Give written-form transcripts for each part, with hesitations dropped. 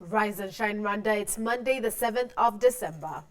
Rise and shine, Rwanda. It's Monday, the 7th of December.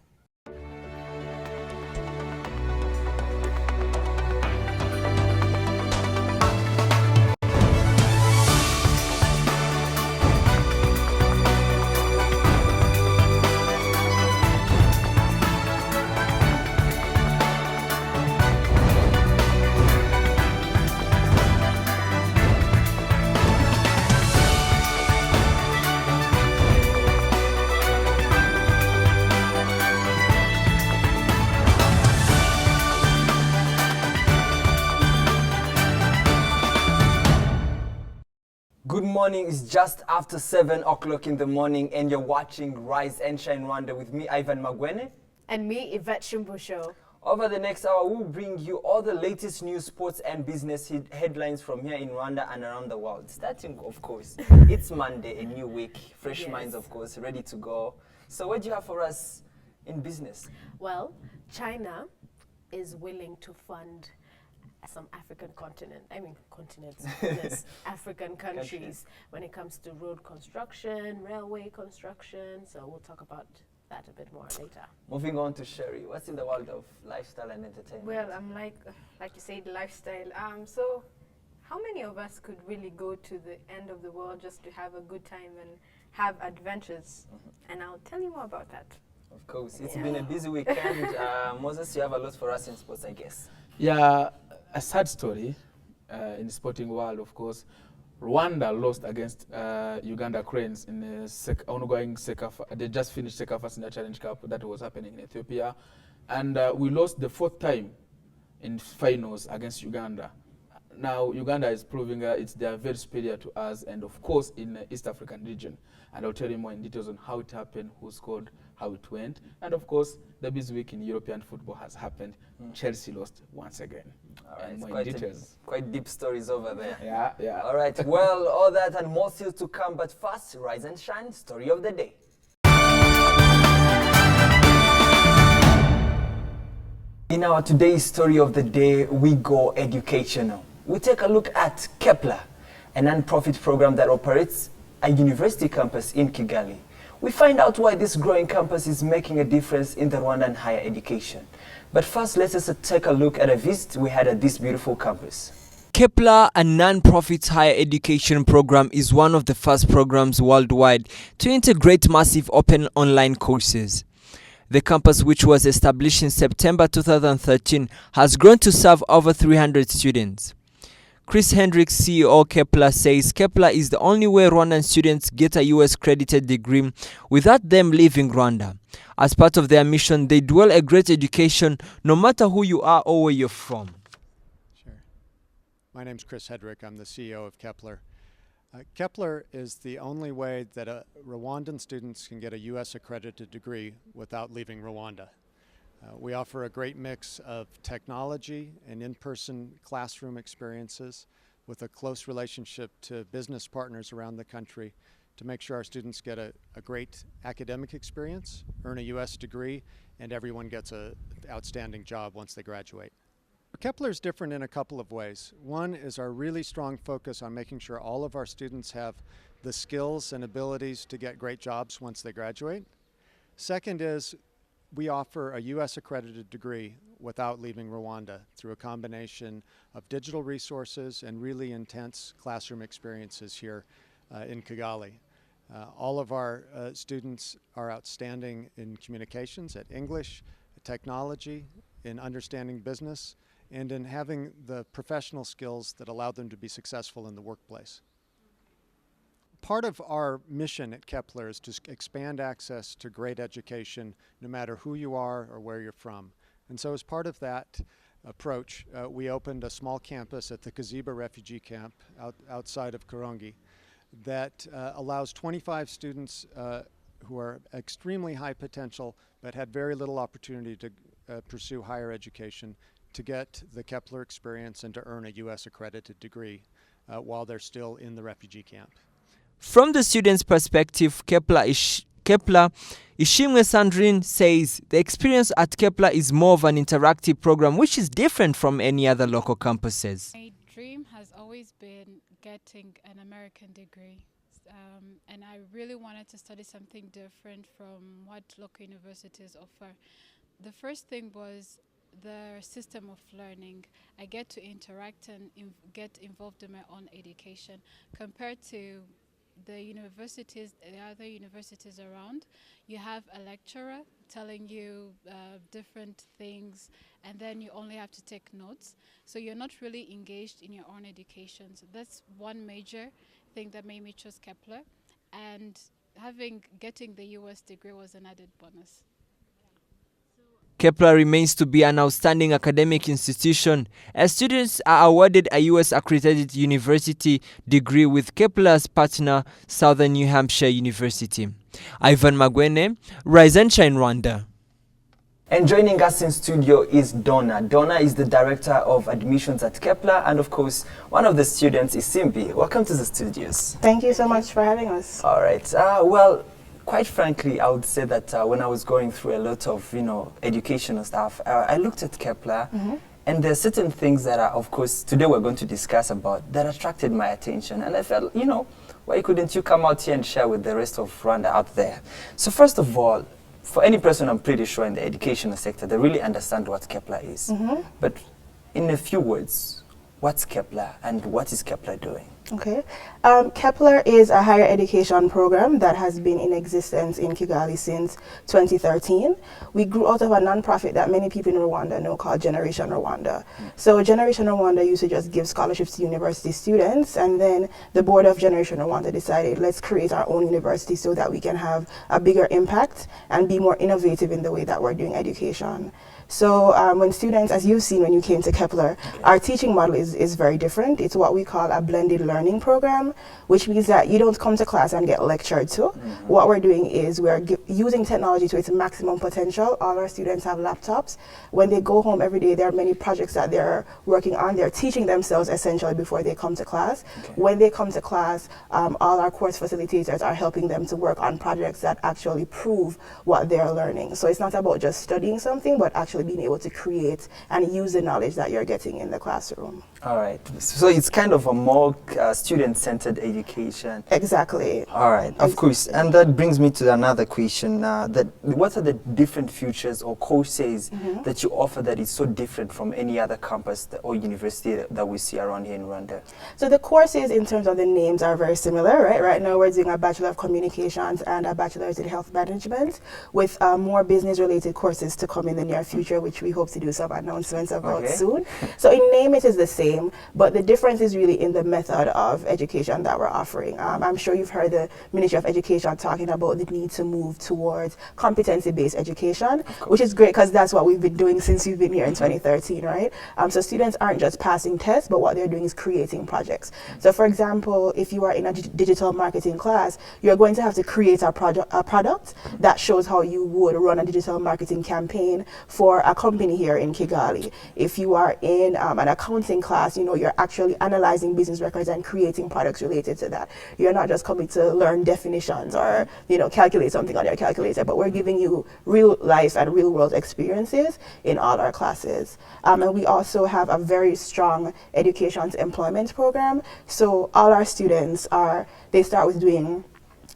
Good morning, it's just after 7 o'clock in the morning and you're watching Rise and Shine Rwanda with me, Ivan Magwene. And me, Yvette Shumbusho. Over the next hour, we'll bring you all the latest news, sports and business headlines from here in Rwanda and around the world. Starting, of course, it's Monday, a new week, fresh minds, of course, ready to go. So what do you have for us in business? Well, China is willing to fund some African African countries when it comes to road construction, railway construction. So we'll talk about that a bit more later. Moving on to Sherry, what's in the world of lifestyle and entertainment? Well, I'm like you said, lifestyle. So how many of us could really go to the end of the world just to have a good time and have adventures? And I'll tell you more about that. Of course, it's been a busy weekend. Moses, you have a lot for us in sports, I guess. Yeah, a sad story in the sporting world, of course. Rwanda lost against Uganda Cranes in the ongoing Sekafa. They just finished Sekafa in the Challenge Cup that was happening in Ethiopia. And we lost the 4th time in finals against Uganda. Now, Uganda is proving they are very superior to us, and of course, in the East African region. And I'll tell you more in details on how it happened, who scored, how it went. And of course, the busy week in European football has happened. Chelsea lost once again. And more in details. Quite deep stories over there. Yeah. All right, well, all that and more still to come. But first, Rise and Shine, story of the day. In our today's story of the day, we go educational. We take a look at Kepler, a non-profit program that operates a university campus in Kigali. We find out why this growing campus is making a difference in the Rwandan higher education. But first, let us take a look at a visit we had at this beautiful campus. Kepler, a non-profit higher education program, is one of the first programs worldwide to integrate massive open online courses. The campus, which was established in September 2013, has grown to serve over 300 students. Chris Hendricks, CEO Kepler, says Kepler is the only way Rwandan students get a US-credited degree without them leaving Rwanda. As part of their mission, they dwell a great education no matter who you are or where you're from. Sure. My name's Chris Hedrick. I'm the CEO of Kepler. Kepler is the only way that Rwandan students can get a US-accredited degree without leaving Rwanda. We offer a great mix of technology and in-person classroom experiences with a close relationship to business partners around the country to make sure our students get a great academic experience, earn a US degree, and everyone gets an outstanding job once they graduate. Kepler is different in a couple of ways. One is our really strong focus on making sure all of our students have the skills and abilities to get great jobs once they graduate. Second is we offer a US accredited degree without leaving Rwanda through a combination of digital resources and really intense classroom experiences here in Kigali. All of our students are outstanding in communications, at English, technology, in understanding business, and in having the professional skills that allow them to be successful in the workplace. Part of our mission at Kepler is to expand access to great education no matter who you are or where you're from. And so as part of that approach, we opened a small campus at the Kaziba refugee camp outside of Karongi that allows 25 students who are extremely high potential but had very little opportunity to pursue higher education to get the Kepler experience and to earn a US accredited degree while they're still in the refugee camp. From the students' perspective, Kepler Ishimwe Sandrine says the experience at Kepler is more of an interactive program which is different from any other local campuses. My dream has always been getting an American degree. and I really wanted to study something different from what local universities offer. The first thing was the system of learning. I get to interact and get involved in my own education compared to the universities, the other universities around. You have a lecturer telling you different things, and then you only have to take notes. So you're not really engaged in your own education. So that's one major thing that made me choose Kepler. And getting the US degree was an added bonus. Kepler remains to be an outstanding academic institution as students are awarded a US accredited university degree with Kepler's partner, Southern New Hampshire University. Ivan Magwene, Rise and Shine Rwanda. And joining us in studio is Donna. Donna is the Director of Admissions at Kepler, and of course, one of the students is Simbi. Welcome to the studios. Thank you so much for having us. All right. Well, quite frankly, I would say that when I was going through a lot of, educational stuff, I looked at Kepler, and there are certain things that are, of course, today we're going to discuss about that attracted my attention. And I felt, why couldn't you come out here and share with the rest of Rwanda out there? So first of all, for any person, I'm pretty sure in the educational sector, they really understand what Kepler is. But in a few words, what's Kepler and what is Kepler doing? Okay. Kepler is a higher education program that has been in existence in Kigali since 2013. We grew out of a non-profit that many people in Rwanda know called Generation Rwanda. So Generation Rwanda used to just give scholarships to university students, and then the board of Generation Rwanda decided, let's create our own university so that we can have a bigger impact and be more innovative in the way that we're doing education. So when students, as you've seen when you came to Kepler, our teaching model is very different. It's what we call a blended learning program, which means that you don't come to class and get lectured to. What we're doing is we're using technology to its maximum potential. All our students have laptops. When they go home every day, there are many projects that they're working on. They're teaching themselves essentially before they come to class. When they come to class, all our course facilitators are helping them to work on projects that actually prove what they're learning. So it's not about just studying something, but actually being able to create and use the knowledge that you're getting in the classroom. All right. So it's kind of a more student-centered education. Exactly. All right, of course. And that brings me to another question. What are the different features or courses that you offer that is so different from any other campus or university that we see around here in Rwanda? So the courses in terms of the names are very similar, right? Right now we're doing a Bachelor of Communications and a Bachelor's in Health Management with more business-related courses to come in the near future, which we hope to do some announcements about soon. So in name it is the same, but the difference is really in the method of education that we're offering. I'm sure you've heard the Ministry of Education talking about the need to move towards competency-based education, which is great because that's what we've been doing since we've been here in 2013, right? So students aren't just passing tests, but what they're doing is creating projects. So for example, if you are in a digital marketing class, you're going to have to create a product that shows how you would run a digital marketing campaign for a company here in Kigali. If you are in an accounting class, you're actually analyzing business records and creating products related to that. You're not just coming to learn definitions or, calculate something on your calculator, but we're giving you real life and real world experiences in all our classes. And we also have a very strong education to employment program. So all our students they start with doing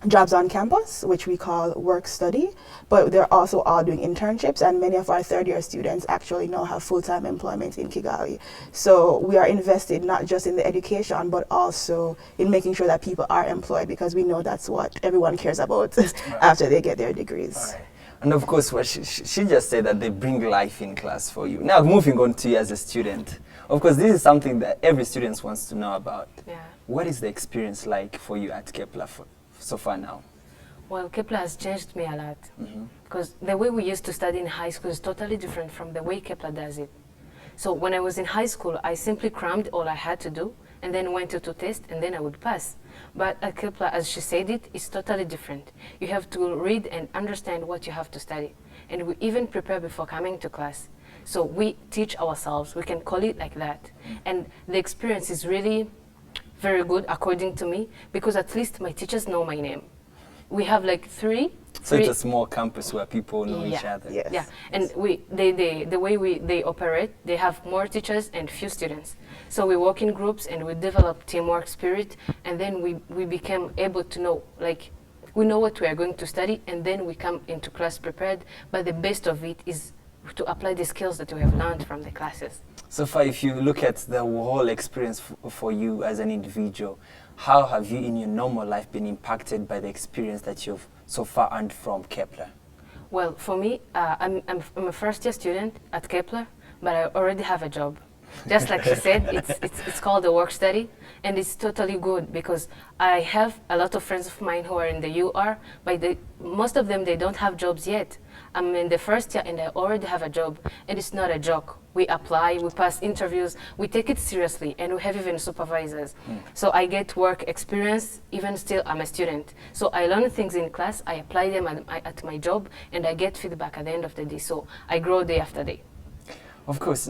jobs on campus, which we call work study, but they're also all doing internships, and many of our third-year students actually now have full-time employment in Kigali. So we are invested not just in the education, but also in making sure that people are employed, because we know that's what everyone cares about after they get their degrees. And of course, what she just said that they bring life in class for you. Now, moving on to you as a student. Of course, this is something that every student wants to know about. What is the experience like for you at Kepler so far now? Well, Kepler has changed me a lot because the way we used to study in high school is totally different from the way Kepler does it. So when I was in high school, I simply crammed all I had to do and then went to test and then I would pass. But at Kepler, as she said it's totally different. You have to read and understand what you have to study. And we even prepare before coming to class. So we teach ourselves, we can call it like that. And the experience is really very good according to me, because at least my teachers know my name. We have like 3 So it's a small campus where people know each other. Yes. Yeah, and the way they operate, they have more teachers and few students. So we work in groups and we develop teamwork spirit, and then we became able to know, like, we know what we are going to study, and then we come into class prepared, but the best of it is to apply the skills that we have learned from the classes. So far, if you look at the whole experience for you as an individual, how have you in your normal life been impacted by the experience that you've so far earned from Kepler? Well, for me, I'm a first-year student at Kepler, but I already have a job. Just like she said, it's called a work study, and it's totally good because I have a lot of friends of mine who are in the UR, but most of them, they don't have jobs yet. I'm in the first year and I already have a job, and it's not a joke. We apply, we pass interviews, we take it seriously, and we have even supervisors. So I get work experience, even still I'm a student. So I learn things in class, I apply them at my job, and I get feedback at the end of the day. So I grow day after day. Of course,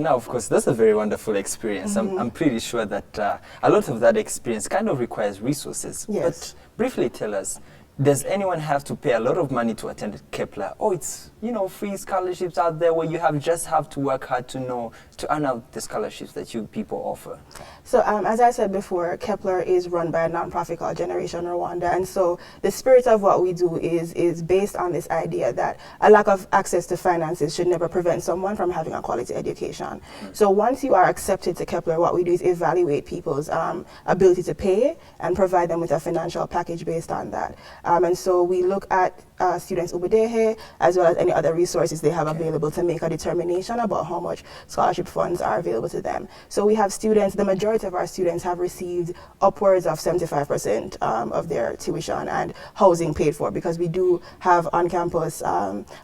that's a very wonderful experience. I'm pretty sure that a lot of that experience kind of requires resources. Yes. But briefly tell us, does anyone have to pay a lot of money to attend Kepler? Or it's, free scholarships out there where you just have to work hard to earn out the scholarships that you people offer? So as I said before, Kepler is run by a nonprofit called Generation Rwanda, and so the spirit of what we do is based on this idea that a lack of access to finances should never prevent someone from having a quality education. So once you are accepted to Kepler, what we do is evaluate people's ability to pay and provide them with a financial package based on that. And so we look at students' ubudehe as well as any other resources they have available to make a determination about how much scholarship funds are available to them. So we have students, the majority of our students have received upwards of 75% of their tuition and housing paid for, because we do have on-campus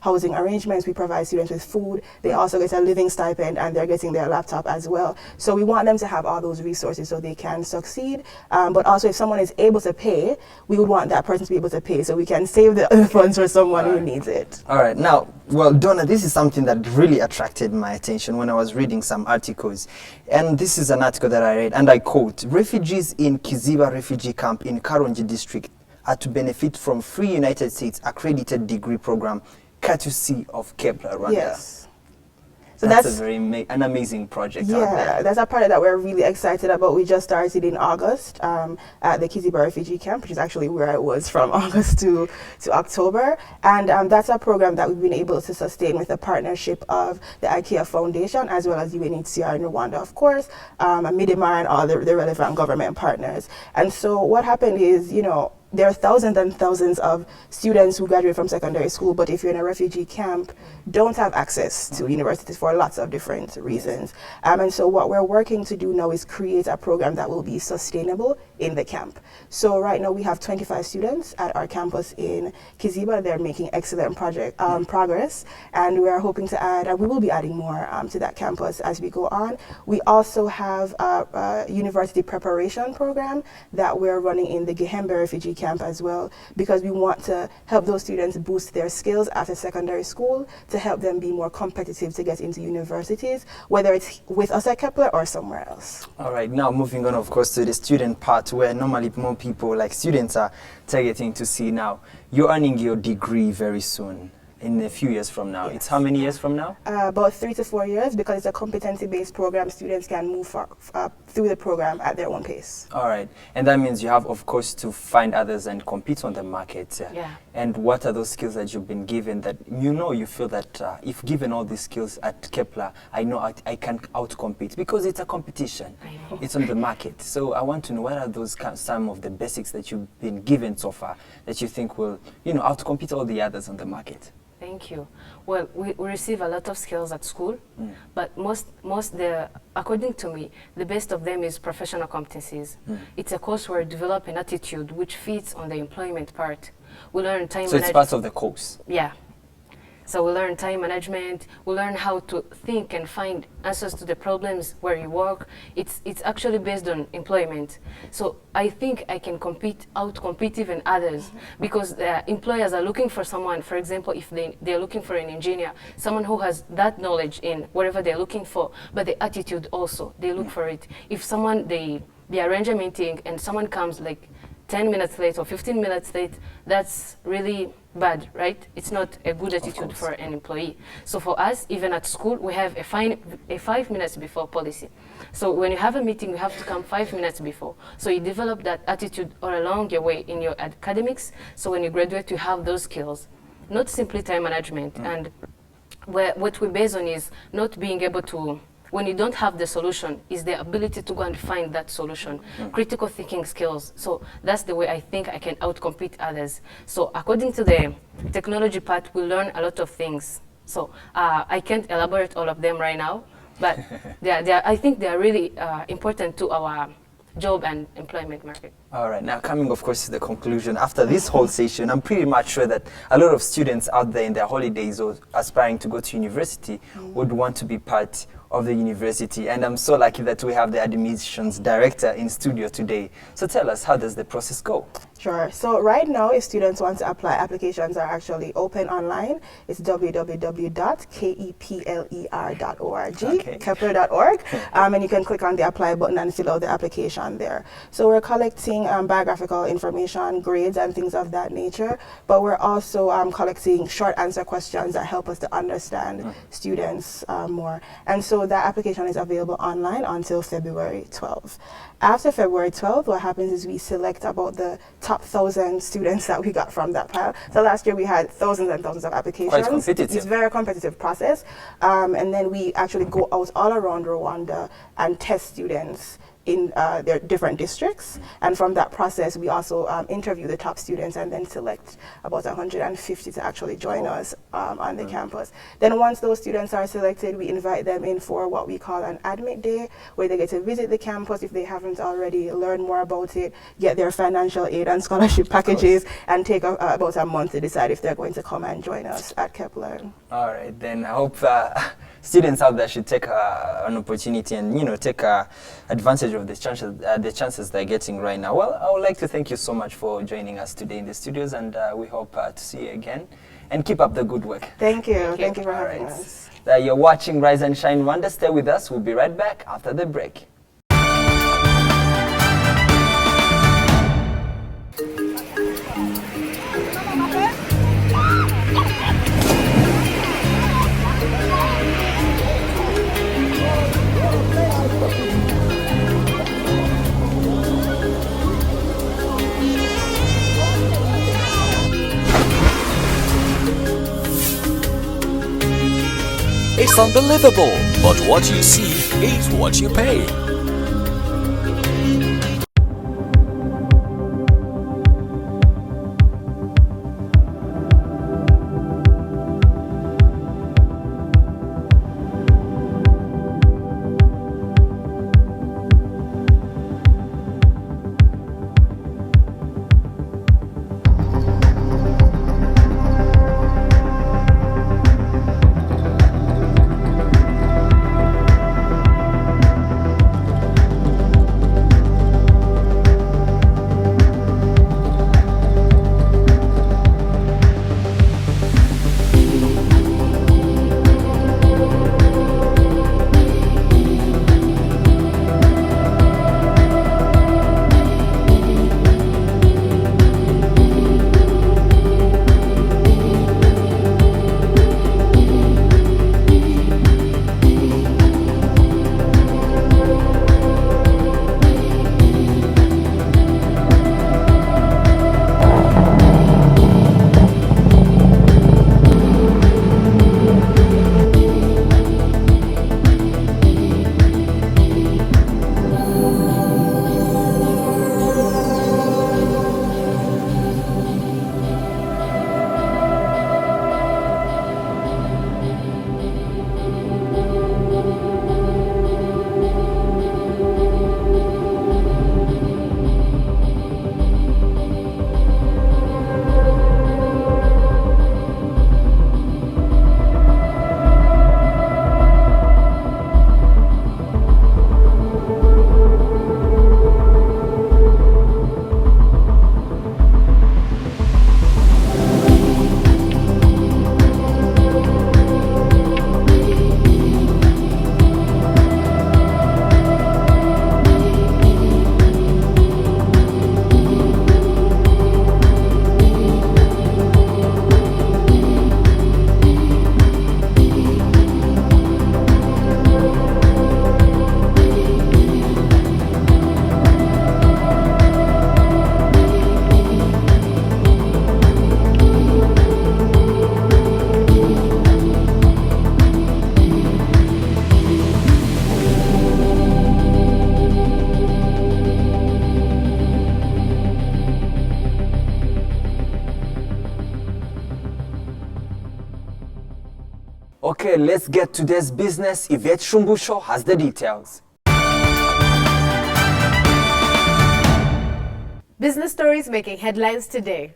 housing arrangements. We provide students with food. They also get a living stipend, and they're getting their laptop as well. So we want them to have all those resources so they can succeed. But also, if someone is able to pay, we would want that person to be able to pay so we can save the funds for someone who needs it. All right. Now, well, Donna, this is something that really attracted my attention when I was reading some articles. And this is an article that I read, and I quote, "Refugees in Kiziba refugee camp in Karongi district are to benefit from free United States accredited degree program courtesy of Kepler, Rwanda." Yes. So that's an amazing project out there. That's a project that we're really excited about. We just started in August at the Kiziba refugee camp, which is actually where I was from August to October. And that's a program that we've been able to sustain with a partnership of the IKEA Foundation as well as UNHCR in Rwanda, of course, Midimar and all the relevant government partners. And so what happened is, there are thousands and thousands of students who graduate from secondary school, but if you're in a refugee camp, don't have access to universities for lots of different reasons. And so what we're working to do now is create a program that will be sustainable in the camp. So right now we have 25 students at our campus in Kiziba. They're making excellent progress, and we are hoping to add, and we will be adding more to that campus as we go on. We also have a university preparation program that we're running in the Gihembe refugee camp as well, because we want to help those students boost their skills after secondary school to help them be more competitive to get into universities, whether it's with us at Kepler or somewhere else. All right, now moving on, of course, to the student part, where normally more people, like students, are targeting to see now. You're earning your degree very soon. In a few years from now. Yes. It's how many years from now? About 3 to 4 years, because it's a competency-based program. Students can move through the program at their own pace. All right. And that means you have, of course, to find others and compete on the market. Yeah. And what are those skills that you've been given that you feel that if given all these skills at Kepler, I know I can outcompete, because it's a competition. It's on the market. So I want to know, what are those some of the basics that you've been given so far that you think will, outcompete all the others on the market? Thank you. Well, we receive a lot of skills at school, but according to me, the best of them is professional competencies. It's a course where we develop an attitude which fits on the employment part. We learn time management. So it's part of the course? Yeah. So we learn time management, we learn how to think and find answers to the problems where you work. It's actually based on employment. So I think I can outcompete even others, because employers are looking for someone, for example, if they're looking for an engineer, someone who has that knowledge in whatever they're looking for, but the attitude also, they look for it. If someone, they arrange a meeting and someone comes like 10 minutes late or 15 minutes late, that's really bad, right? It's not a good attitude for an employee. So for us, even at school, we have a 5 minutes before policy. So when you have a meeting, you have to come 5 minutes before. So you develop that attitude all along your way in your academics. So when you graduate, you have those skills, not simply time management. And what we base on is not being able to, when you don't have the solution, is the ability to go and find that solution. Critical thinking skills. So that's the way I think I can outcompete others. So according to the technology part, we learn a lot of things. So I can't elaborate all of them right now, but I think they are really important to our job and employment market. All right, now coming of course to the conclusion, after this whole session, I'm pretty much sure that a lot of students out there in their holidays or aspiring to go to university would want to be part of the university, and I'm so lucky that we have the admissions director in studio today. So tell us, how does the process go? Sure. So right now, if students want to apply, applications are actually open online. It's www.kepler.org, Okay. kepler.org, and you can click on the apply button and fill out the application there. So we're collecting biographical information, grades, and things of that nature, but we're also collecting short answer questions that help us to understand students more. And so that application is available online until February 12th. After February 12th, what happens is we select about the top 1,000 students that we got from that pile. So last year we had thousands and thousands of applications. Quite competitive. It's a very competitive process. And then we actually go out all around Rwanda and test students in their different districts. And from that process, we also interview the top students and then select about 150 to actually join us on the campus. Then once those students are selected, we invite them in for what we call an admit day, where they get to visit the campus if they haven't already, learn more about it, get their financial aid and scholarship packages, and take about a month to decide if they're going to come and join us at Kepler. All right, then I hope students out there should take an opportunity and take advantage of the chances they're getting right now. Well, I would like to thank you so much for joining us today in the studios, and we hope to see you again. And keep up the good work. Thank you. Thank you for All having right. us. You're watching Rise and Shine Rwanda. Stay with us. We'll be right back after the break. It's unbelievable, but what you see is what you pay. Okay, let's get to today's business. Yvette Shumbusho has the details. Business stories making headlines today.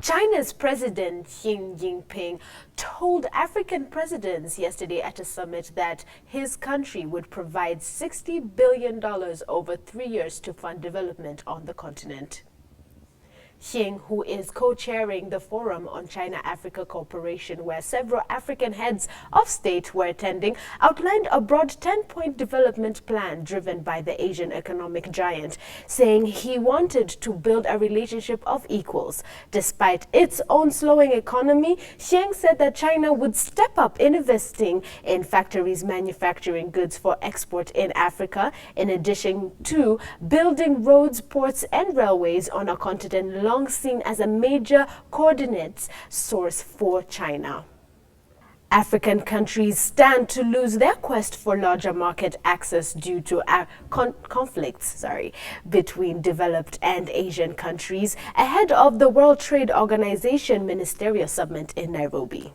China's President Xi Jinping told African presidents yesterday at a summit that his country would provide $60 billion over 3 years to fund development on the continent. Xi, who is co-chairing the Forum on China-Africa Cooperation, where several African heads of state were attending, outlined a broad 10-point development plan driven by the Asian economic giant, saying he wanted to build a relationship of equals. Despite its own slowing economy, Xi said that China would step up investing in factories manufacturing goods for export in Africa, in addition to building roads, ports, and railways on a continent long seen as a major coordinates source for China. African countries stand to lose their quest for larger market access due to conflicts between developed and Asian countries ahead of the World Trade Organization Ministerial Summit in Nairobi.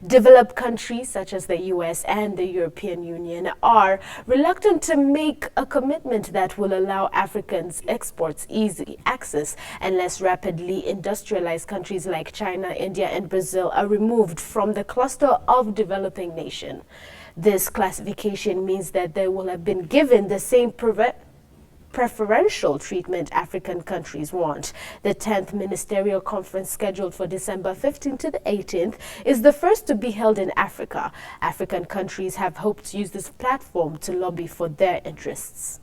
Developed countries such as the US and the European Union are reluctant to make a commitment that will allow Africans exports easy access unless rapidly industrialized countries like China, India, and Brazil are removed from the cluster of developing nations. This classification means that they will have been given the same preferential treatment African countries want. The 10th Ministerial Conference, scheduled for December 15th to the 18th, is the first to be held in Africa. African countries have hoped to use this platform to lobby for their interests.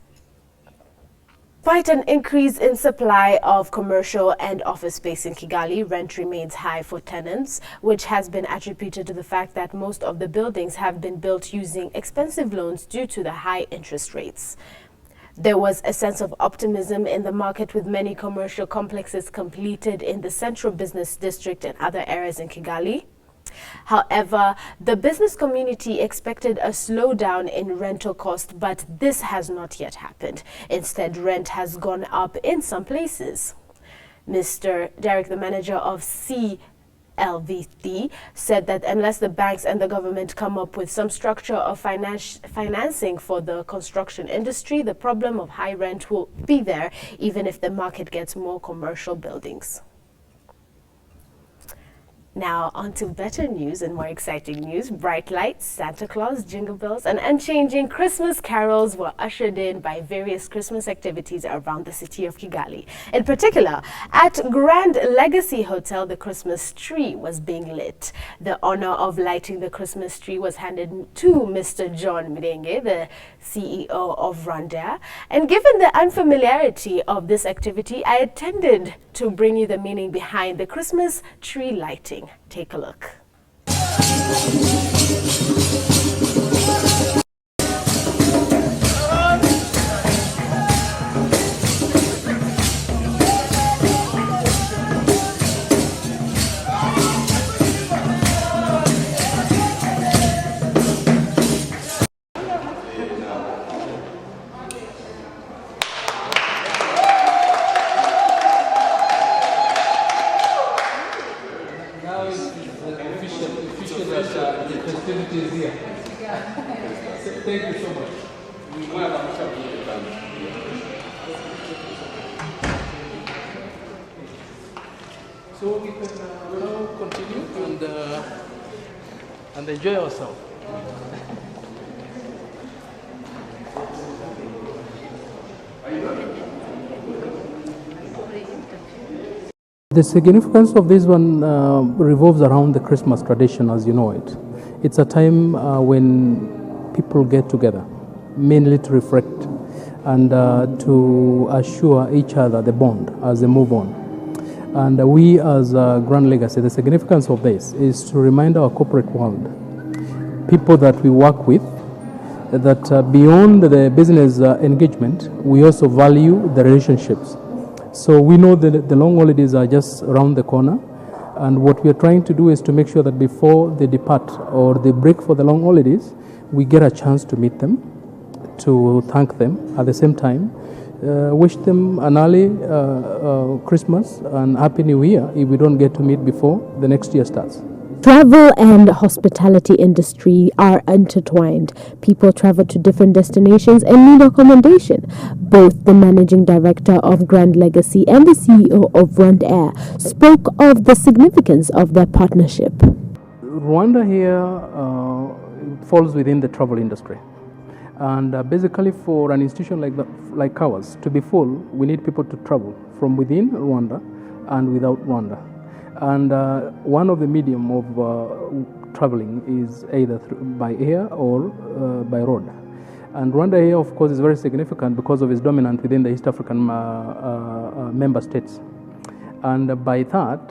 Despite an increase in supply of commercial and office space in Kigali, rent remains high for tenants, which has been attributed to the fact that most of the buildings have been built using expensive loans due to the high interest rates. There was a sense of optimism in the market, with many commercial complexes completed in the central business district and other areas in Kigali. However, the business community expected a slowdown in rental costs, but this has not yet happened. Instead, rent has gone up in some places. Mr. Derek, the manager of LVT, said that unless the banks and the government come up with some structure of financing for the construction industry, the problem of high rent will be there, even if the market gets more commercial buildings. Now, on to better news and more exciting news. Bright lights, Santa Claus, jingle bells, and unchanging Christmas carols were ushered in by various Christmas activities around the city of Kigali. In particular, at Grand Legacy Hotel, the Christmas tree was being lit. The honor of lighting the Christmas tree was handed to Mr. John Mirenge, the CEO of Rwanda. And given the unfamiliarity of this activity, I attended to bring you the meaning behind the Christmas tree lighting. Take a look. Thank you so much. So we can now continue and enjoy ourselves. The significance of this one revolves around the Christmas tradition, as you know it. It's a time when people get together, mainly to reflect and to assure each other the bond as they move on. And we as Grand Legacy, the significance of this is to remind our corporate world, people that we work with, that beyond the business engagement, we also value the relationships. So we know that the long holidays are just around the corner, and what we are trying to do is to make sure that before they depart or they break for the long holidays, we get a chance to meet them, to thank them, at the same time wish them an early Christmas and Happy New Year if we don't get to meet before the next year starts. Travel and hospitality industry are intertwined. People travel to different destinations and need accommodation. Both the managing director of Grand Legacy and the CEO of Rwanda spoke of the significance of their partnership. Rwanda here falls within the travel industry. And basically for an institution like ours to be full, we need people to travel from within Rwanda and without Rwanda. And one of the medium of traveling is either by air or by road. And Rwanda Air, of course, is very significant because of its dominance within the East African member states. And by that,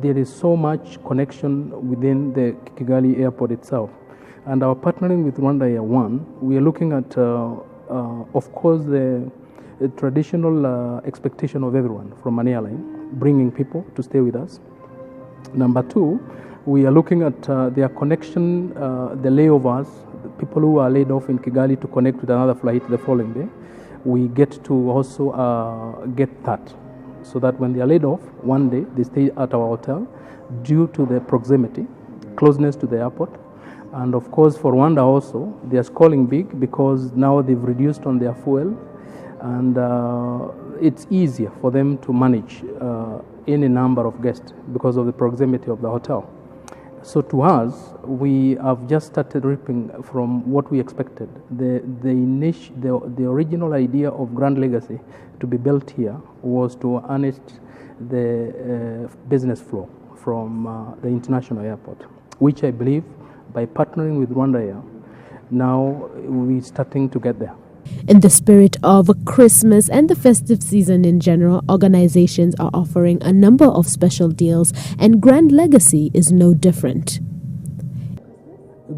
there is so much connection within the Kigali airport itself. And our partnering with Rwanda Air One, we are looking at, of course, the traditional expectation of everyone from an airline, bringing people to stay with us. Number two, we are looking at their connection, the layovers, the people who are laid off in Kigali to connect with another flight the following day. We get to also get that, so that when they are laid off, one day they stay at our hotel due to the proximity, closeness to the airport. And of course for Rwanda also, they are scoring big because now they've reduced on their fuel, and it's easier for them to manage any number of guests because of the proximity of the hotel. So to us, we have just started reaping from what we expected. The original idea of Grand Legacy to be built here was to harness the business flow from the international airport, which I believe by partnering with Rwanda Air, now we're starting to get there. In the spirit of Christmas and the festive season in general, organizations are offering a number of special deals, and Grand Legacy is no different.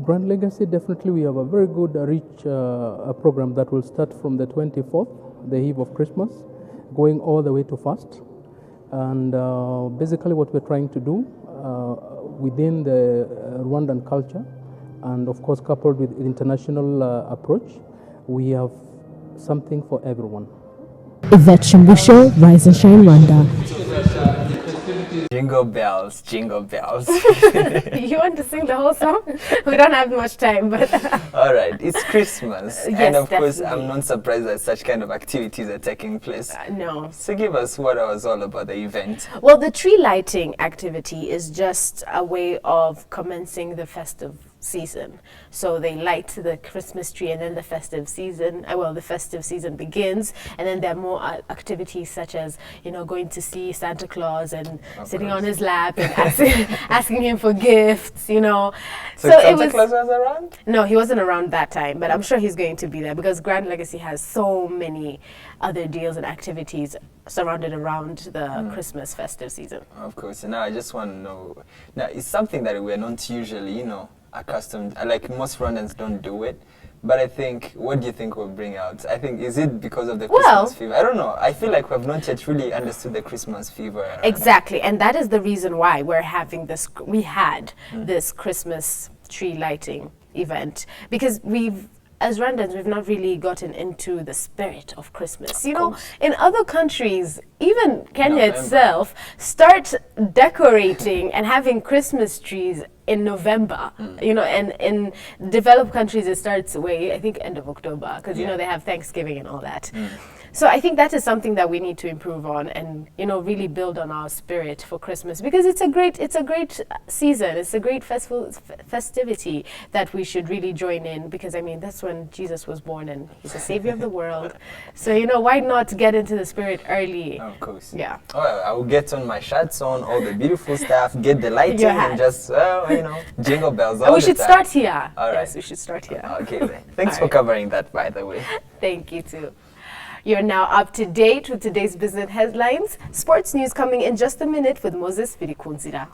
Grand Legacy, definitely we have a very good rich program that will start from the 24th, the eve of Christmas, going all the way to fast. And basically what we're trying to do within the Rwandan culture, and of course coupled with international approach, we have something for everyone. Yvette Shimbusho, Rise and Shine Rwanda. Jingle bells, jingle bells. You want to sing the whole song? We don't have much time, but All right, it's Christmas, Yes, and of course, definitely. I'm not surprised that such kind of activities are taking place. no. So give us what it was all about the event. Well, the tree lighting activity is just a way of commencing the festive season. So they light the Christmas tree, and then the festive season, the festive season begins, and then there are more activities such as, going to see Santa Claus and sitting on his lap and asking him for gifts, So it Santa Claus was around? No, he wasn't around that time, but I'm sure he's going to be there because Grand Legacy has so many other deals and activities surrounded around the Christmas festive season. Of course. Now I just want to know. Now it's something that we're not usually, accustomed. Like most Rwandans don't do it. But I think, what do you think will bring out? I think, is it because of the Christmas fever? I don't know. I feel like we have not yet really understood the Christmas fever. Exactly, and that is the reason why we're having this. We had this Christmas tree lighting event because as Rwandans, we've not really gotten into the spirit of Christmas. In other countries, even Kenya itself, start decorating and having Christmas trees in November. And in developed countries, it starts I think end of October, because they have Thanksgiving and all that. So I think that is something that we need to improve on, and really build on our spirit for Christmas, because it's a great season. It's a great festivity that we should really join in, because that's when Jesus was born and he's the savior of the world. So why not get into the spirit early? Of course. Yeah. Oh, I will get on my shirts on, all the beautiful stuff, get the lighting, and just jingle bells all we the should time. start here. All right. Yes, we should start here. Okay, then. Thanks for covering that, by the way. Thank you too. You're now up to date with today's business headlines. Sports news coming in just a minute with Moses Virikunzira.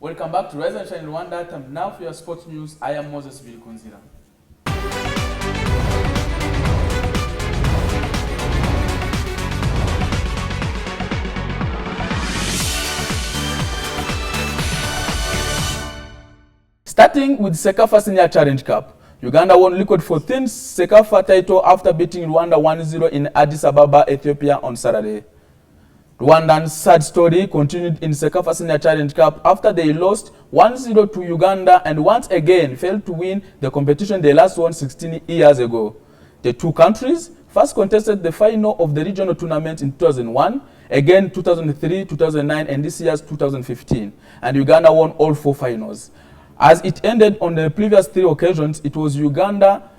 Welcome back to Rise and Shine Rwanda. Time now for your sports news. I am Moses Vilkunzira. Starting with Sekafa Senior Challenge Cup, Uganda won liquid 14th Sekafa title after beating Rwanda 1-0 in Addis Ababa, Ethiopia on Saturday. Rwandan's sad story continued in Sekafa Senior Challenge Cup after they lost 1-0 to Uganda and once again failed to win the competition they last won 16 years ago. The two countries first contested the final of the regional tournament in 2001, again 2003, 2009 and this year's 2015, and Uganda won all four finals. As it ended on the previous three occasions, it was Uganda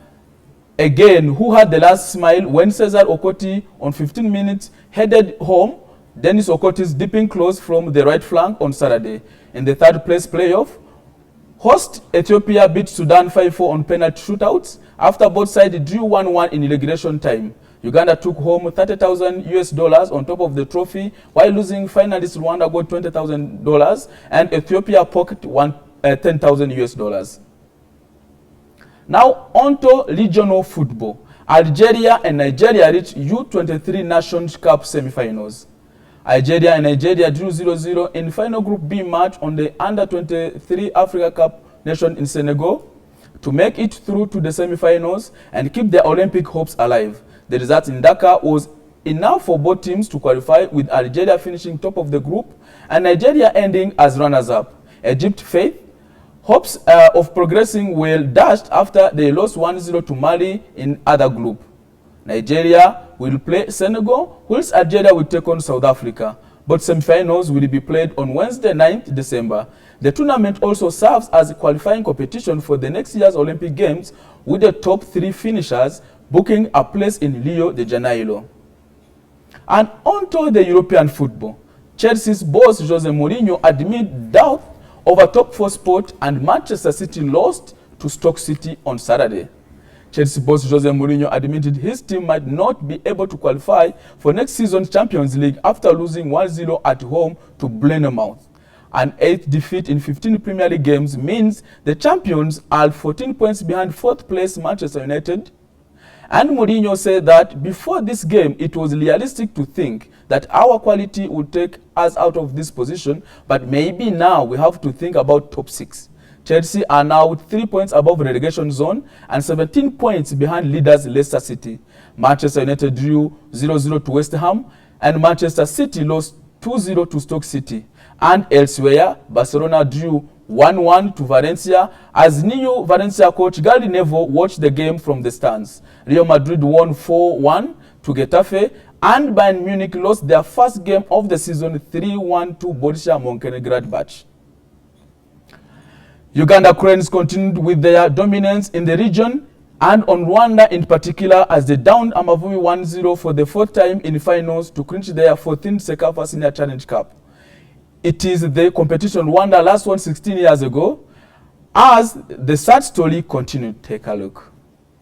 again who had the last smile when Cesar Okoti on 15 minutes headed home Dennis Okoti's dipping close from the right flank on Saturday. In the third place playoff, host Ethiopia beat Sudan 5-4 on penalty shootouts after both sides drew 1-1 in regulation time. Uganda took home $30,000 on top of the trophy, while losing finalist Rwanda got $20,000 and Ethiopia pocketed $10,000. Now on to regional football. Algeria and Nigeria reached U23 Nations Cup semi-finals. Algeria and Nigeria drew 0-0 in final Group B match on the Under-23 Africa Cup nation in Senegal to make it through to the semi-finals and keep their Olympic hopes alive. The result in Dakar was enough for both teams to qualify, with Algeria finishing top of the group and Nigeria ending as runners-up. Egypt faith hopes of progressing were dashed after they lost 1-0 to Mali in other group. Nigeria will play Senegal, whilst Algeria will take on South Africa. Both semi-finals will be played on Wednesday, 9th December. The tournament also serves as a qualifying competition for the next year's Olympic Games, with the top three finishers booking a place in Rio de Janeiro. And on to the European football. Chelsea's boss Jose Mourinho admitted doubt over top four spot, and Manchester City lost to Stoke City on Saturday. Chelsea boss Jose Mourinho admitted his team might not be able to qualify for next season's Champions League after losing 1-0 at home to Bournemouth. An 8th defeat in 15 Premier League games means the champions are 14 points behind 4th place Manchester United. And Mourinho said that before this game, it was realistic to think that our quality would take us out of this position, but maybe now we have to think about top 6. Chelsea are now with 3 points above relegation zone and 17 points behind leaders Leicester City. Manchester United drew 0-0 to West Ham, and Manchester City lost 2-0 to Stoke City. And elsewhere, Barcelona drew 1-1 to Valencia as new Valencia coach Gary Neville watched the game from the stands. Real Madrid won 4-1 to Getafe, and Bayern Munich lost their first game of the season 3-1 to Borussia Mönchengladbach. Uganda Cranes continued with their dominance in the region and on Rwanda in particular as they downed Amavubi 1-0 for the fourth time in finals to clinch their 14th Sekafa Senior Challenge Cup. It is the competition Rwanda last won 16 years ago. As the sad story continued, take a look.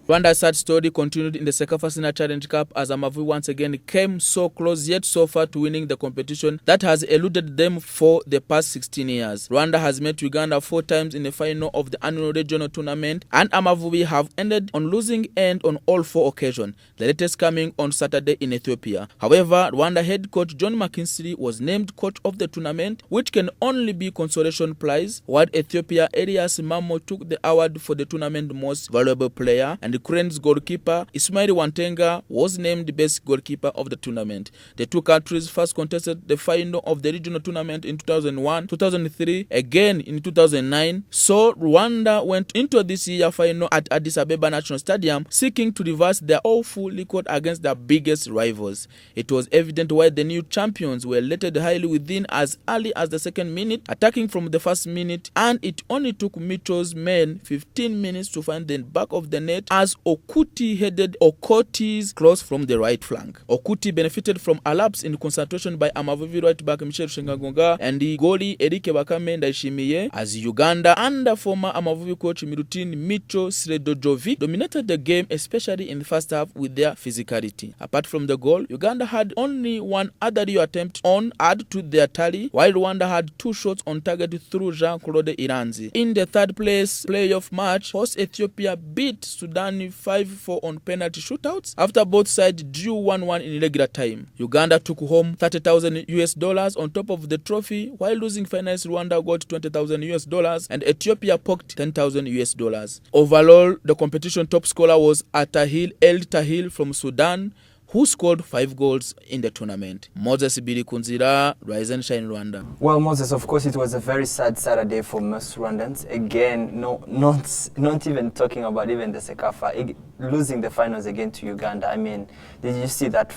Rwanda's sad story continued in the Sekafa Senior Challenge Cup as Amavubi once again came so close yet so far to winning the competition that has eluded them for the past 16 years. Rwanda has met Uganda 4 times in the final of the annual regional tournament, and Amavubi have ended on losing end on all 4 occasions, the latest coming on Saturday in Ethiopia. However, Rwanda head coach John McKinstry was named coach of the tournament, which can only be consolation prize, while Ethiopia Elias Mamo took the award for the tournament most valuable player, and the Cranes goalkeeper Ismail Wantenga was named best goalkeeper of the tournament. The two countries first contested the final of the regional tournament in 2001, 2003, again in 2009. So Rwanda went into this year final at Addis Ababa National Stadium seeking to reverse their awful record against their biggest rivals. It was evident why the new champions were rated highly within as early as the second minute, attacking from the first minute, and it only took Mitchell's men 15 minutes to find the back of the net as as Okuti headed Okoti's cross from the right flank. Okuti benefited from a lapse in concentration by Amavubi right back Michel Shengagonga and the goalie Erike Bakame Ndaishimiye, as Uganda under former Amavubi coach Milutin Micho Sredojovic dominated the game, especially in the first half with their physicality. Apart from the goal, Uganda had only one other attempt on add to their tally, while Rwanda had 2 shots on target through Jean-Claude Iranzi. In the third place playoff match, host Ethiopia beat Sudan 5-4 on penalty shootouts after both sides drew 1-1 in regular time. Uganda took home $30,000 on top of the trophy, while losing finals Rwanda got $20,000 and Ethiopia poked $10,000. Overall, the competition top scorer was Atahil El Tahil from Sudan, who scored 5 goals in the tournament. Moses Bili Kunzira, Rise and Shine Rwanda. Well, Moses, of course, it was a very sad Saturday for most Rwandans. Again, not even talking about even the Sekafa, losing the finals again to Uganda. I mean, did you see that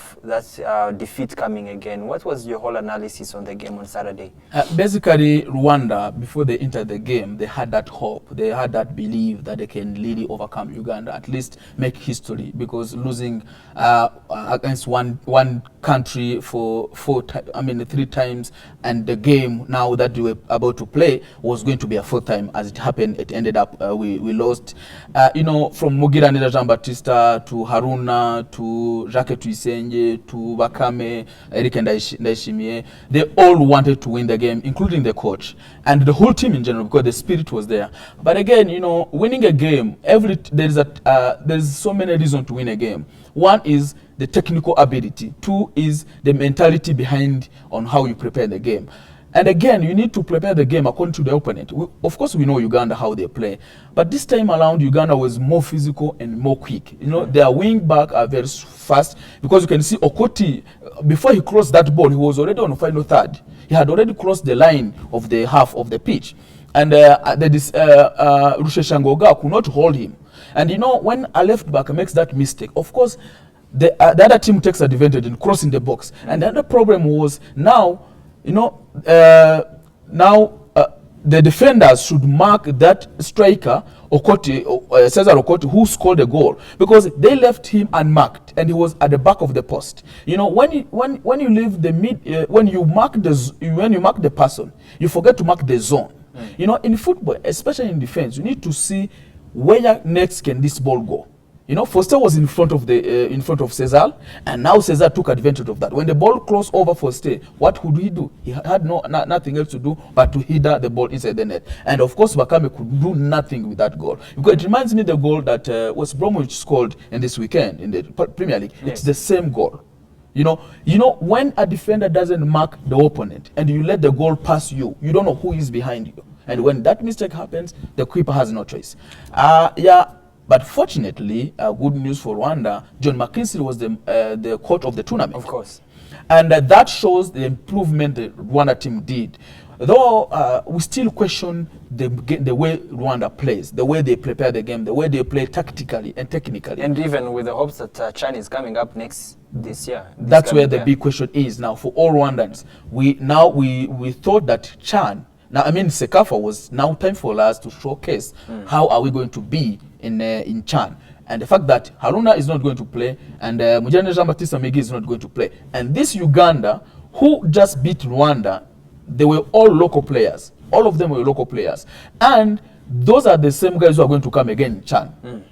defeat coming again? What was your whole analysis on the game on Saturday? Basically, Rwanda, before they entered the game, they had that hope. They had that belief that they can really overcome Uganda, at least make history, because losing against one country for 3 times, and the game now that we were about to play was going to be a 4th time. As it happened, it ended up we lost. From Mugira Neda Jean Baptista to Haruna to Jacques Tuisenje to Bakame, Eric Ndaishimiye, they all wanted to win the game, including the coach and the whole team in general, because the spirit was there. But again, winning a game, there's so many reasons to win a game. One is the technical ability. 2 is the mentality behind on how you prepare the game. And again, you need to prepare the game according to the opponent. Of course, we know Uganda, how they play. But this time around, Uganda was more physical and more quick. Their wing back are very fast, because you can see Okoti, before he crossed that ball, he was already on the final third. He had already crossed the line of the half of the pitch. And Rusheshangoga could not hold him. And when a left back makes that mistake, of course, the other team takes advantage in crossing the box. And the other problem was now, the defenders should mark that striker, Okoti, Cesar Okoti, who scored the goal, because they left him unmarked and he was at the back of the post. When you leave the mid, when you mark the person, you forget to mark the zone. In football, especially in defense, you need to see where next can this ball go. Foster was in front of Cesar, and now Cesar took advantage of that. When the ball crossed over Foster, what could he do? He had nothing else to do but to hit the ball inside the net. And of course, Bakame could do nothing with that goal. Because it reminds me of the goal that West Bromwich scored in this weekend in the Premier League. Yes. It's the same goal. When a defender doesn't mark the opponent and you let the goal pass you, you don't know who is behind you. And when that mistake happens, the keeper has no choice. But fortunately, good news for Rwanda, John McKinstry was the coach of the tournament. Of course. And that shows the improvement the Rwanda team did. Though we still question the way Rwanda plays, the way they prepare the game, the way they play tactically and technically. And even with the hopes that Chan is coming up this year. That's where the big question is now for all Rwandans. We thought that Chan, Sekafa was now time for us to showcase how are we going to be in Chan. And the fact that Haruna is not going to play and Mujane Jean-Baptiste Migi is not going to play. And this Uganda, who just beat Rwanda, they were all local players. All of them were local players. And those are the same guys who are going to come again in Chan.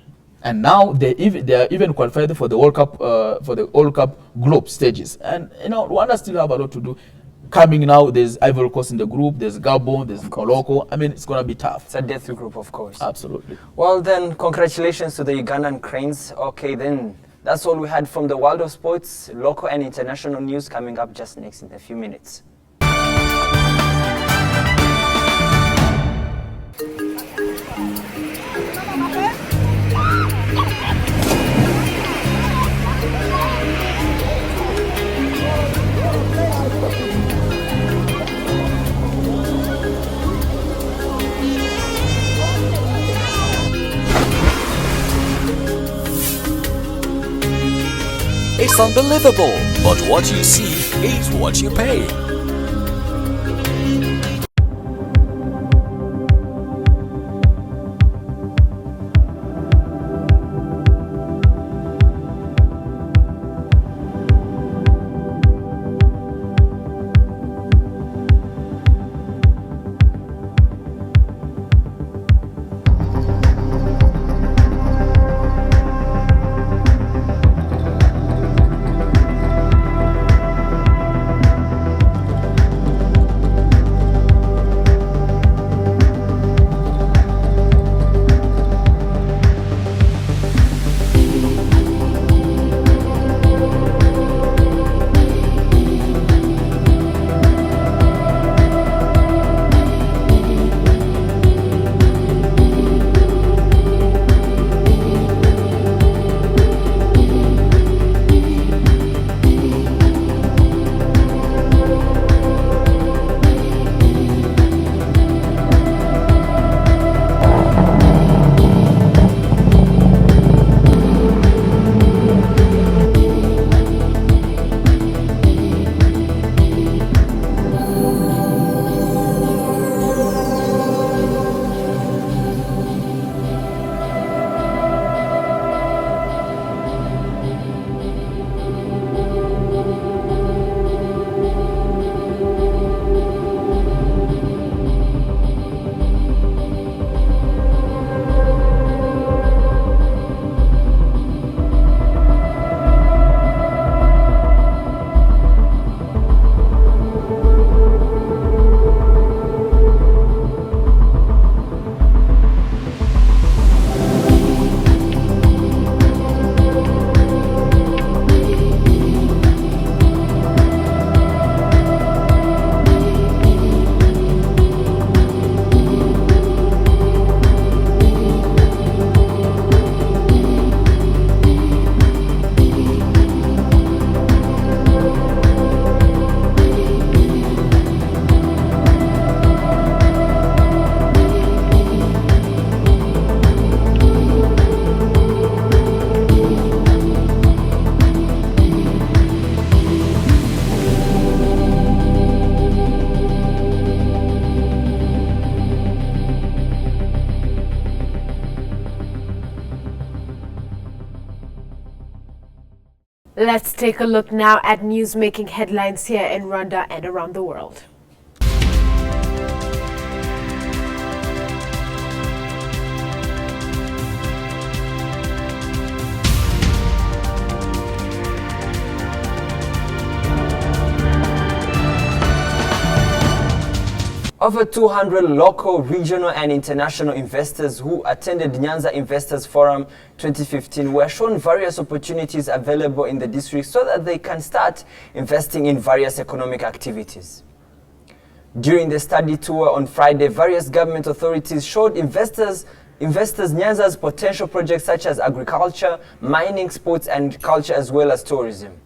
And now they are even qualified for the World Cup group stages. And Rwanda still have a lot to do. Coming now, there's Ivory Coast in the group, there's Gabon, there's Morocco. It's going to be tough. It's a death group, of course. Absolutely. Well, then, congratulations to the Ugandan Cranes. Okay, then, that's all we had from the world of sports. Local and international news coming up just next in a few minutes. It's unbelievable, but what you see is what you pay. Let's take a look now at news making headlines here in Rwanda and around the world. Over 200 local, regional and international investors who attended Nyanza Investors Forum 2015 were shown various opportunities available in the district so that they can start investing in various economic activities. During the study tour on Friday, various government authorities showed investors Nyanza's potential projects such as agriculture, mining, sports and culture as well as tourism.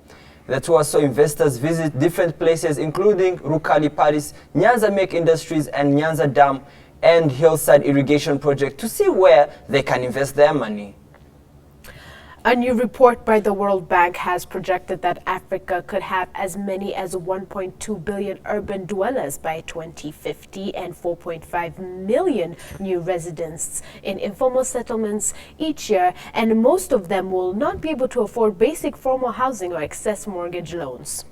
The tour saw investors visit different places including Rukali Paris, Nyanza Make Industries and Nyanza Dam and Hillside Irrigation Project to see where they can invest their money. A new report by the World Bank has projected that Africa could have as many as 1.2 billion urban dwellers by 2050 and 4.5 million new residents in informal settlements each year, and most of them will not be able to afford basic formal housing or access mortgage loans.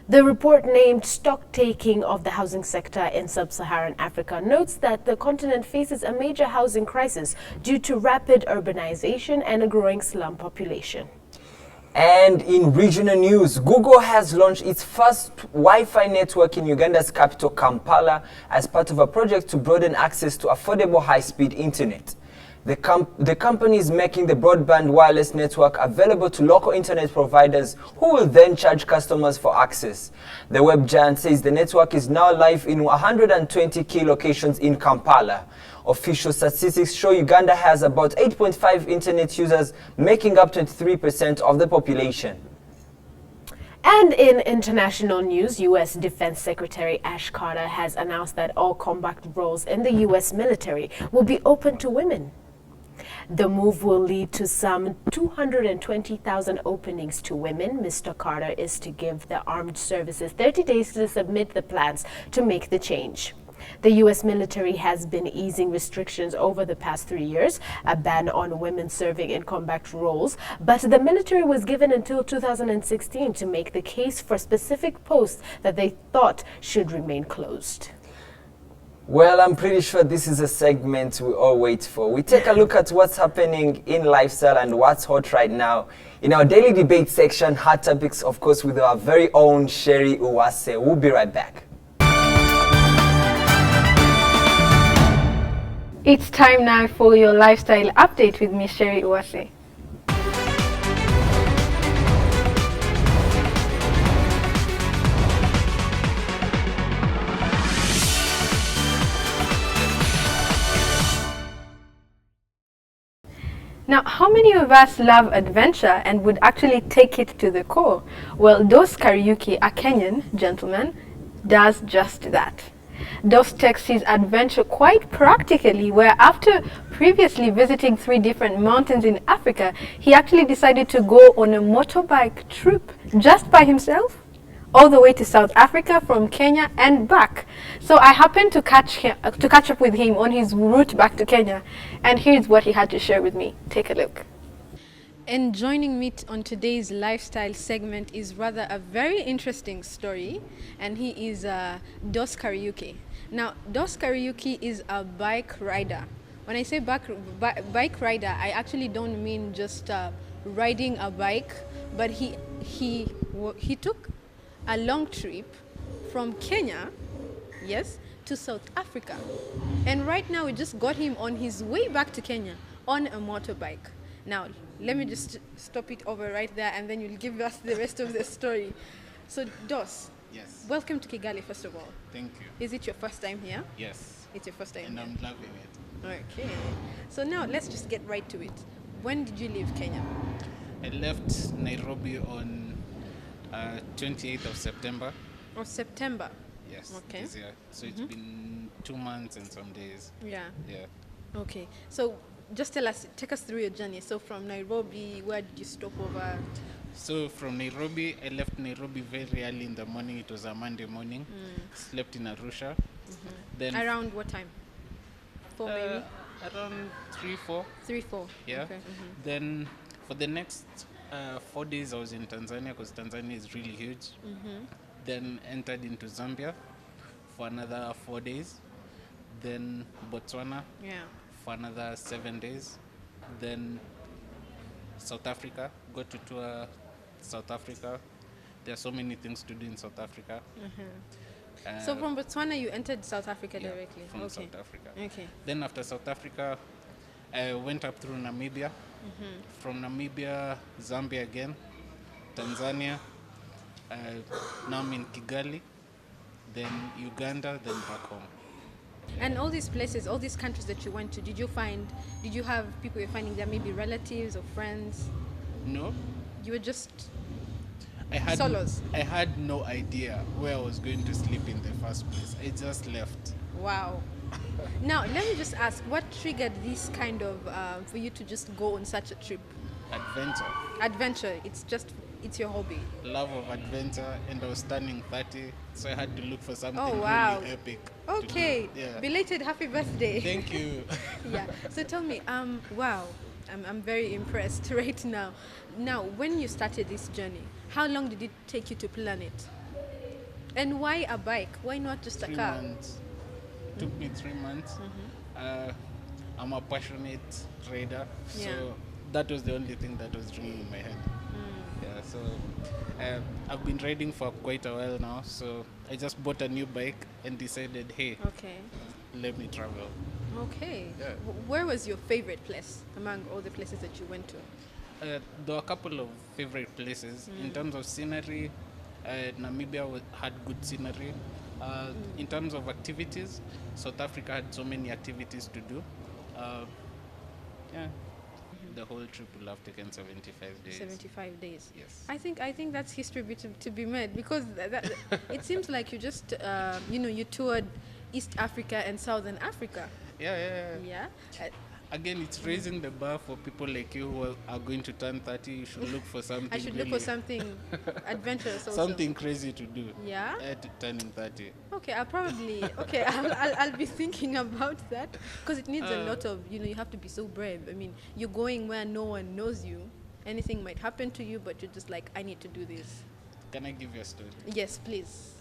The report named stock-taking of the housing sector in sub-Saharan Africa notes that the continent faces a major housing crisis due to rapid urbanization and a growing slum population. And in regional news, Google has launched its first Wi-Fi network in Uganda's capital, Kampala, as part of a project to broaden access to affordable high-speed internet. The company is making the broadband wireless network available to local internet providers who will then charge customers for access. The web giant says the network is now live in 120 key locations in Kampala. Official statistics show Uganda has about 8.5 internet users, making up 23% of the population. And in international news, U.S. Defense Secretary Ash Carter has announced that all combat roles in the U.S. military will be open to women. The move will lead to some 220,000 openings to women. Mr. Carter is to give the armed services 30 days to submit the plans to make the change. The U.S. military has been easing restrictions over the past 3 years, a ban on women serving in combat roles, but the military was given until 2016 to make the case for specific posts that they thought should remain closed. Well, I'm pretty sure this is a segment we all wait for. We take a look at what's happening in lifestyle and what's hot right now. In our daily debate section, hot topics, of course, with our very own Sherry Uwase. We'll be right back. It's time now for your lifestyle update with Miss Sherry Uwase. Now, how many of us love adventure and would actually take it to the core? Well, Dos Kariuki, a Kenyan gentleman, does just that. Dos takes his adventure quite practically, where after previously visiting 3 different mountains in Africa, he actually decided to go on a motorbike trip just by himself, all the way to South Africa from Kenya and back. So I happened to catch up with him on his route back to Kenya, and here's what he had to share with me. Take a look. And joining me on today's lifestyle segment is rather a very interesting story, and he is Dos Kariuki. Now, Dos Kariuki is a bike rider. When I say bike rider, I actually don't mean just riding a bike, but he took a long trip from Kenya, yes, to South Africa. And right now we just got him on his way back to Kenya on a motorbike. Now, let me just stop it over right there, and then you'll give us the rest of the story. So, Dos, yes, welcome to Kigali, first of all. Thank you. Is it your first time here? Yes. It's your first time and here. I'm loving it. Okay. So now let's just get right to it. When did you leave Kenya? I left Nairobi on 28th of September. Of September? Yes. Okay. This year. So it's been 2 months and some days. Yeah. Yeah. Okay. So just take us through your journey. So from Nairobi, where did you stop over? So from Nairobi, I left Nairobi very early in the morning. It was a Monday morning. Slept in Arusha. Then around what time? 4 maybe? Around 3, 4. 3, 4. Yeah. Okay. Then for the next 4 days I was in Tanzania because Tanzania is really huge. Then entered into Zambia for another 4 days. Then Botswana Yeah. for another 7 days. Then South Africa, got to tour South Africa. There are so many things to do in South Africa. So from Botswana, you entered South Africa Yeah, directly? from Okay. South Africa. Okay. Then after South Africa, I went up through Namibia. From Namibia, Zambia again, Tanzania. Now I'm in Kigali, then Uganda, then back home. And all these places, all these countries that you went to, did you have people you're finding there, maybe relatives or friends? No, You were just I had solos? I had no idea where I was going to sleep in the first place. I just left. Wow. Now, let me just ask, what triggered this kind of, for you to just go on such a trip? Adventure, it's your hobby. Love of adventure, and I was turning 30, so I had to look for something Oh, wow. really epic. Okay, To do. Yeah. belated happy birthday. Thank you. Yeah, so tell me, wow, I'm very impressed right now. Now, when you started this journey, how long did it take you to plan it? And why a bike? Why not just a 3 car? months. Took me 3 months. I'm a passionate rider, Yeah. so that was the only thing that was ringing in my head. Yeah, so I've been riding for quite a while now, so I just bought a new bike and decided, hey, Okay. let me travel. Okay. Yeah. Where was your favorite place among all the places that you went to? There were a couple of favorite places. In terms of scenery, Namibia had good scenery. In terms of activities, South Africa had so many activities to do. Yeah, the whole trip will have taken 75 days. 75 days. Yes. I think that's history to be made, because it seems like you just you toured East Africa and Southern Africa. Yeah. Yeah. Again, it's raising the bar for people like you who are going to turn 30. You should look for something. I should look for something adventurous also. Something crazy to do. Yeah. To turning 30. Okay, I'll be thinking about that, because it needs a lot of, you have to be so brave. I mean, you're going where no one knows you. Anything might happen to you, but you're just like, I need to do this. Can I give you a story? Yes, please.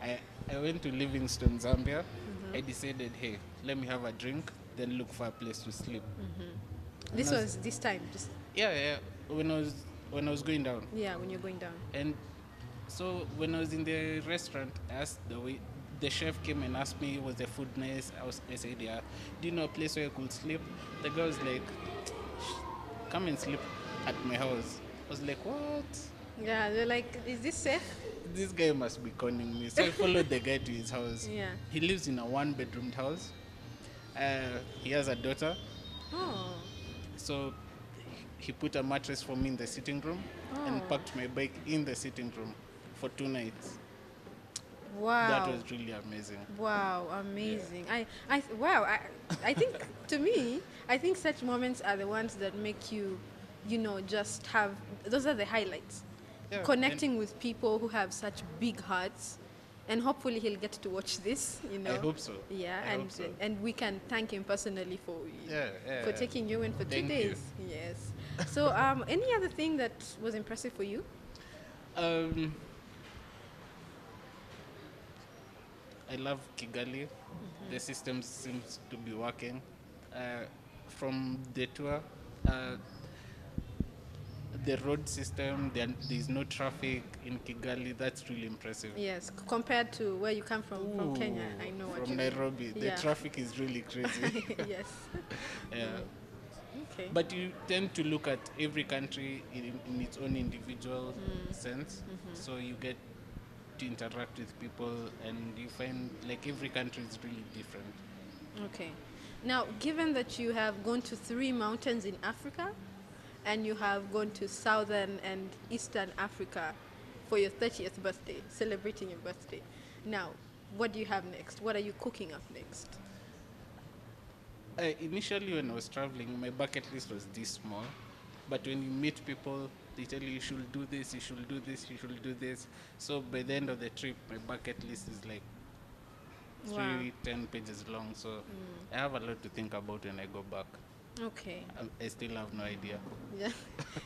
I went to Livingstone, Zambia. I decided, hey, let me have a drink, then look for a place to sleep. This was this time, just Yeah. When I was going down. when you're going down. And so when I was in the restaurant, I asked the chef came and asked me, was the food nice? I said, yeah. Do you know a place where I could sleep? The girl was like, come and sleep at my house. I was like, what? Yeah, they're like, is this safe? This guy must be conning me. So I followed the guy to his house. Yeah. He lives in a 1-bedroom house. He has a daughter. Oh. So he put a mattress for me in the sitting room and parked my bike in the sitting room for 2 nights. Wow. That was really amazing. Wow, amazing. Yeah. I think to me, I think such moments are the ones that make you, just have, those are the highlights. Yeah, Connecting with people who have such big hearts, and hopefully he'll get to watch this, I hope so. Yeah, I hope so. and we can thank him personally for Yeah. taking you in for 2 Thank days. you. Yes. So any other thing that was impressive for you? I love Kigali. The system seems to be working. From the tour, the road system, there's no traffic in Kigali. That's really impressive. Yes, compared to where you come from Kenya, I know what you From mean. Nairobi, the Yeah. traffic is really crazy. Yes. Yeah. Okay. But you tend to look at every country in its own individual sense. So you get to interact with people, and you find like every country is really different. Okay. Now, given that you have gone to 3 mountains in Africa, and you have gone to Southern and Eastern Africa for your 30th birthday, celebrating your birthday. Now, what do you have next? What are you cooking up next? Initially, when I was traveling, my bucket list was this small. But when you meet people, they tell you should do this, you should do this, you should do this. So by the end of the trip, my bucket list is like 10 pages long. So I have a lot to think about when I go back. Okay. I still have no idea. Yeah,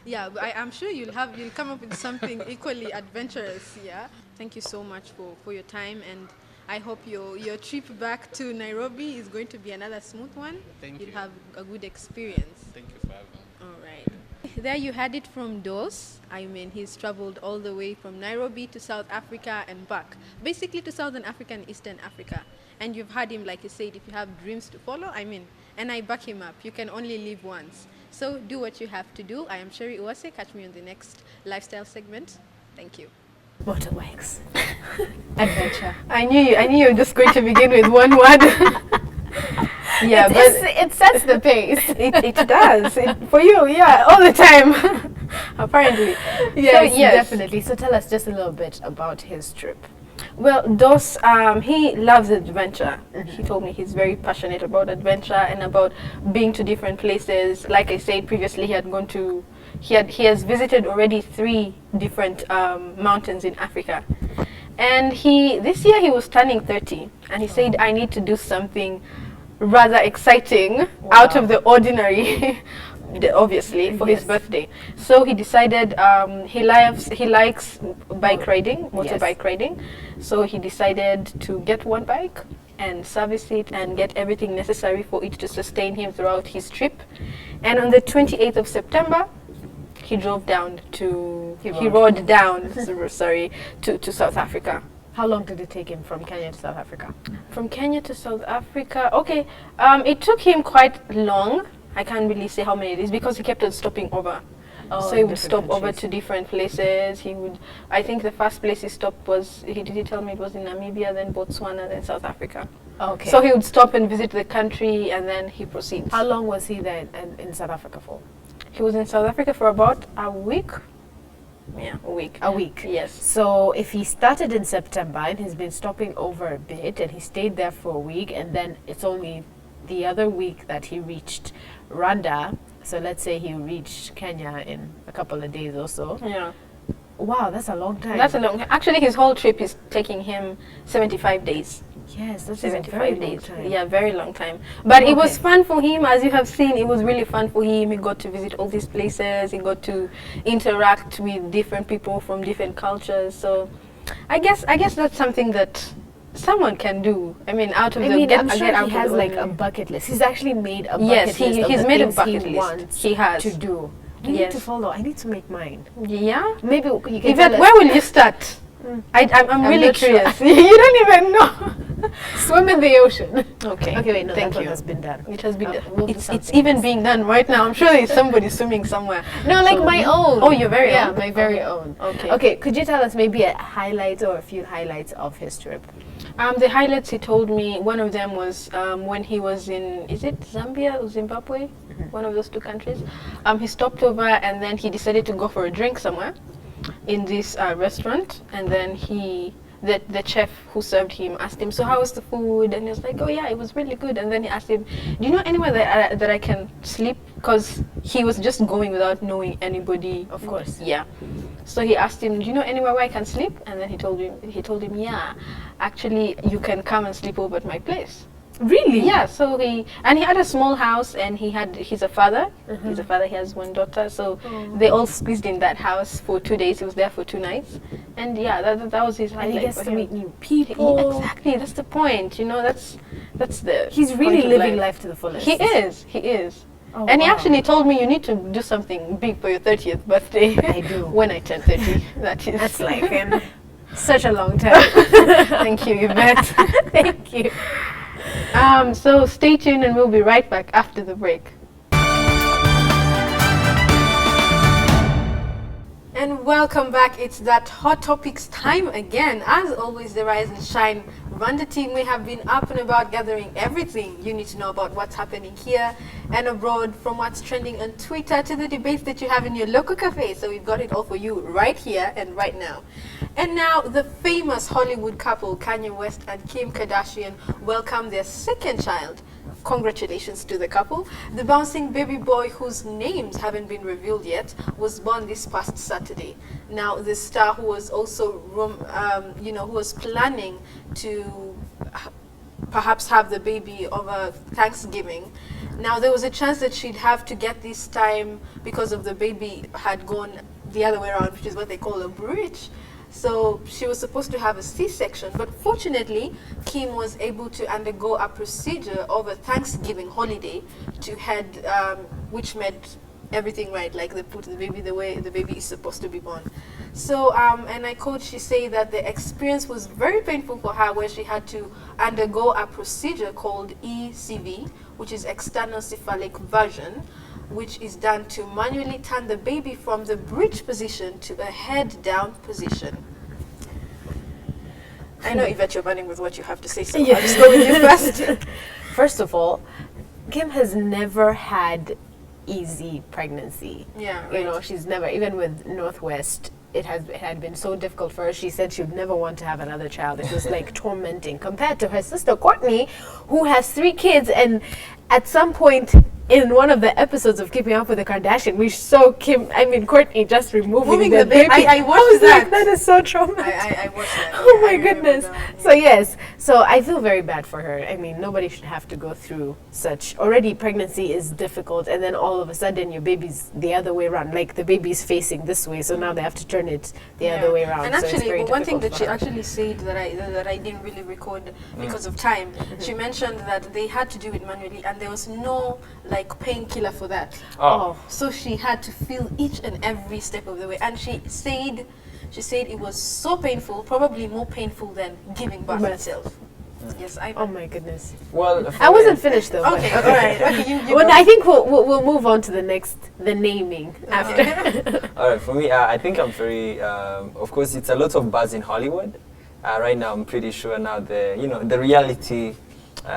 yeah. But I'm sure you'll come up with something equally adventurous. Yeah. Thank you so much for your time, and I hope your trip back to Nairobi is going to be another smooth one. Thank You'll you. have a good experience. Thank you for having me. All right. There you had it from Dos. I mean, he's traveled all the way from Nairobi to South Africa and back, basically to Southern Africa and Eastern Africa. And you've heard him, like he said, if you have dreams to follow, I mean, and I back him up. You can only live once. So do what you have to do. I am Sherry Uwase. Catch me on the next lifestyle segment. Thank you. Motorbikes. Adventure. I knew you were just going to begin with one word. Yeah, it sets the pace. It does. For you, yeah, all the time. Apparently. Yes, So, yes, definitely. So tell us just a little bit about his trip. Well, Dos, he loves adventure. He told me he's very passionate about adventure and about being to different places. Like I said previously, he has visited already 3 different mountains in Africa. And this year he was turning 30, and he said, I need to do something rather exciting, out of the ordinary. Obviously for his birthday, so he decided he likes bike riding, motorbike riding, so he decided to get one bike and service it and get everything necessary for it to sustain him throughout his trip. And on the 28th of September he rode down to South Africa. How long did it take him from Kenya to South Africa? From Kenya to South Africa, okay, it took him quite long. I can't really say how many days because he kept on stopping over. So he would stop over to different places. I think the first place he stopped was, he did tell me it was in Namibia, then Botswana, then South Africa. Okay. So he would stop and visit the country and then he proceeds. How long was he there in South Africa for? He was in South Africa for about a week. Yeah, a week. A week. Yes. So if he started in September and he's been stopping over a bit and he stayed there for a week, and then it's only the other week that he reached Rwanda, so let's say he reached Kenya in a couple of days or so. Yeah. Wow, that's a long time. That's a long. Actually, his whole trip is taking him 75 days. Yes, that's 75 days. Long time. Yeah, very long time. But it was fun for him, as you have seen. It was really fun for him. He got to visit all these places. He got to interact with different people from different cultures. So, I guess that's something that someone can do. I mean, I'm sure he has like a bucket list. He's actually made a bucket list. Yes, he's made a bucket he list. Wants he has to do. I need to follow. I need to make mine. Yeah. Maybe you can. Yvette, where will you start? I'm really curious. Sure. You don't even know. Swim in the ocean. Okay. Okay, wait, no, thank that you. has been done. It has been done. We'll It's even being done right now. I'm sure there's somebody swimming somewhere. No, like my own. Oh, your very own? Yeah, my very own. Okay. Okay, could you tell us maybe a highlight or a few highlights of his trip? The highlights he told me, one of them was when he was in, is it Zambia or Zimbabwe? One of those 2 countries. He stopped over and then he decided to go for a drink somewhere in this restaurant, and then the chef who served him asked him, so how was the food? And he was like, oh yeah, it was really good. And then he asked him, do you know anywhere that I can sleep? Because he was just going without knowing anybody. Of course. Yeah. So he asked him, do you know anywhere where I can sleep? And then he told him, yeah, actually you can come and sleep over at my place. Really? Yeah, so he had a small house, and he's a father. He's a father, he has 1 daughter, so they all squeezed in that house for 2 days. He was there for 2 nights. And yeah, that was his highlight. And he gets for to him. meet new people. Exactly, that's the point. You know, that's the He's really living life to the fullest. He is. Oh, and he wow. actually told me, you need to do something big for your 30th birthday. I do. When I turn 30. That's like in such a long time. Thank you, Yvette. Thank you. So stay tuned and we'll be right back after the break. And welcome back. It's that Hot Topics time again. As always, the Rise and Shine Rwanda team, we have been up and about gathering everything you need to know about what's happening here and abroad, from what's trending on Twitter to the debates that you have in your local cafe. So we've got it all for you right here and right now. And now the famous Hollywood couple Kanye West and Kim Kardashian welcome their 2nd child. Congratulations to the couple. The bouncing baby boy, whose names haven't been revealed yet, was born this past Saturday. Now, the star, who was also, who was planning to perhaps have the baby over Thanksgiving, Now there was a chance that she'd have to get this time because of the baby had gone the other way around, which is what they call a breech. So she was supposed to have a C-section, but fortunately, Kim was able to undergo a procedure over Thanksgiving holiday to head, which made everything right, like they put the baby the way the baby is supposed to be born. So, and I quote, she said that the experience was very painful for her, where she had to undergo a procedure called ECV, which is external cephalic version, which is done to manually turn the baby from the breech position to a head down position. I know, Yvette, you're running with what you have to say, so I'll just go with you first. First of all, Kim has never had easy pregnancy. Yeah, You know, she's never, even with Northwest, it had been so difficult for her. She said she would never want to have another child. It was like tormenting compared to her sister Courtney, who has 3 kids, and at some point in one of the episodes of Keeping Up with the Kardashians, we saw Courtney just removing the baby. I watched was that. like, that is so traumatic. I watched that. Oh Yeah, my I remember goodness. that. So yes, so I feel very bad for her. I mean, nobody should have to go through such. Already pregnancy is difficult, and then all of a sudden your baby's the other way around. Like the baby's facing this way, so now they have to turn it the other way around. And so it's actually, very one thing difficult that for she her. actually said that I didn't really record because of time, she mentioned that they had to do it manually, and there was no like painkiller for that. Oh. So she had to feel each and every step of the way, and she said it was so painful, probably more painful than giving birth itself. Yes, Oh my goodness. Well, I wasn't finished though. Okay, but- all right. Okay, you Well, go. I think we'll move on to the naming after. all right, for me, I think I'm very, of course, it's a lot of buzz in Hollywood. Right now, I'm pretty sure now the reality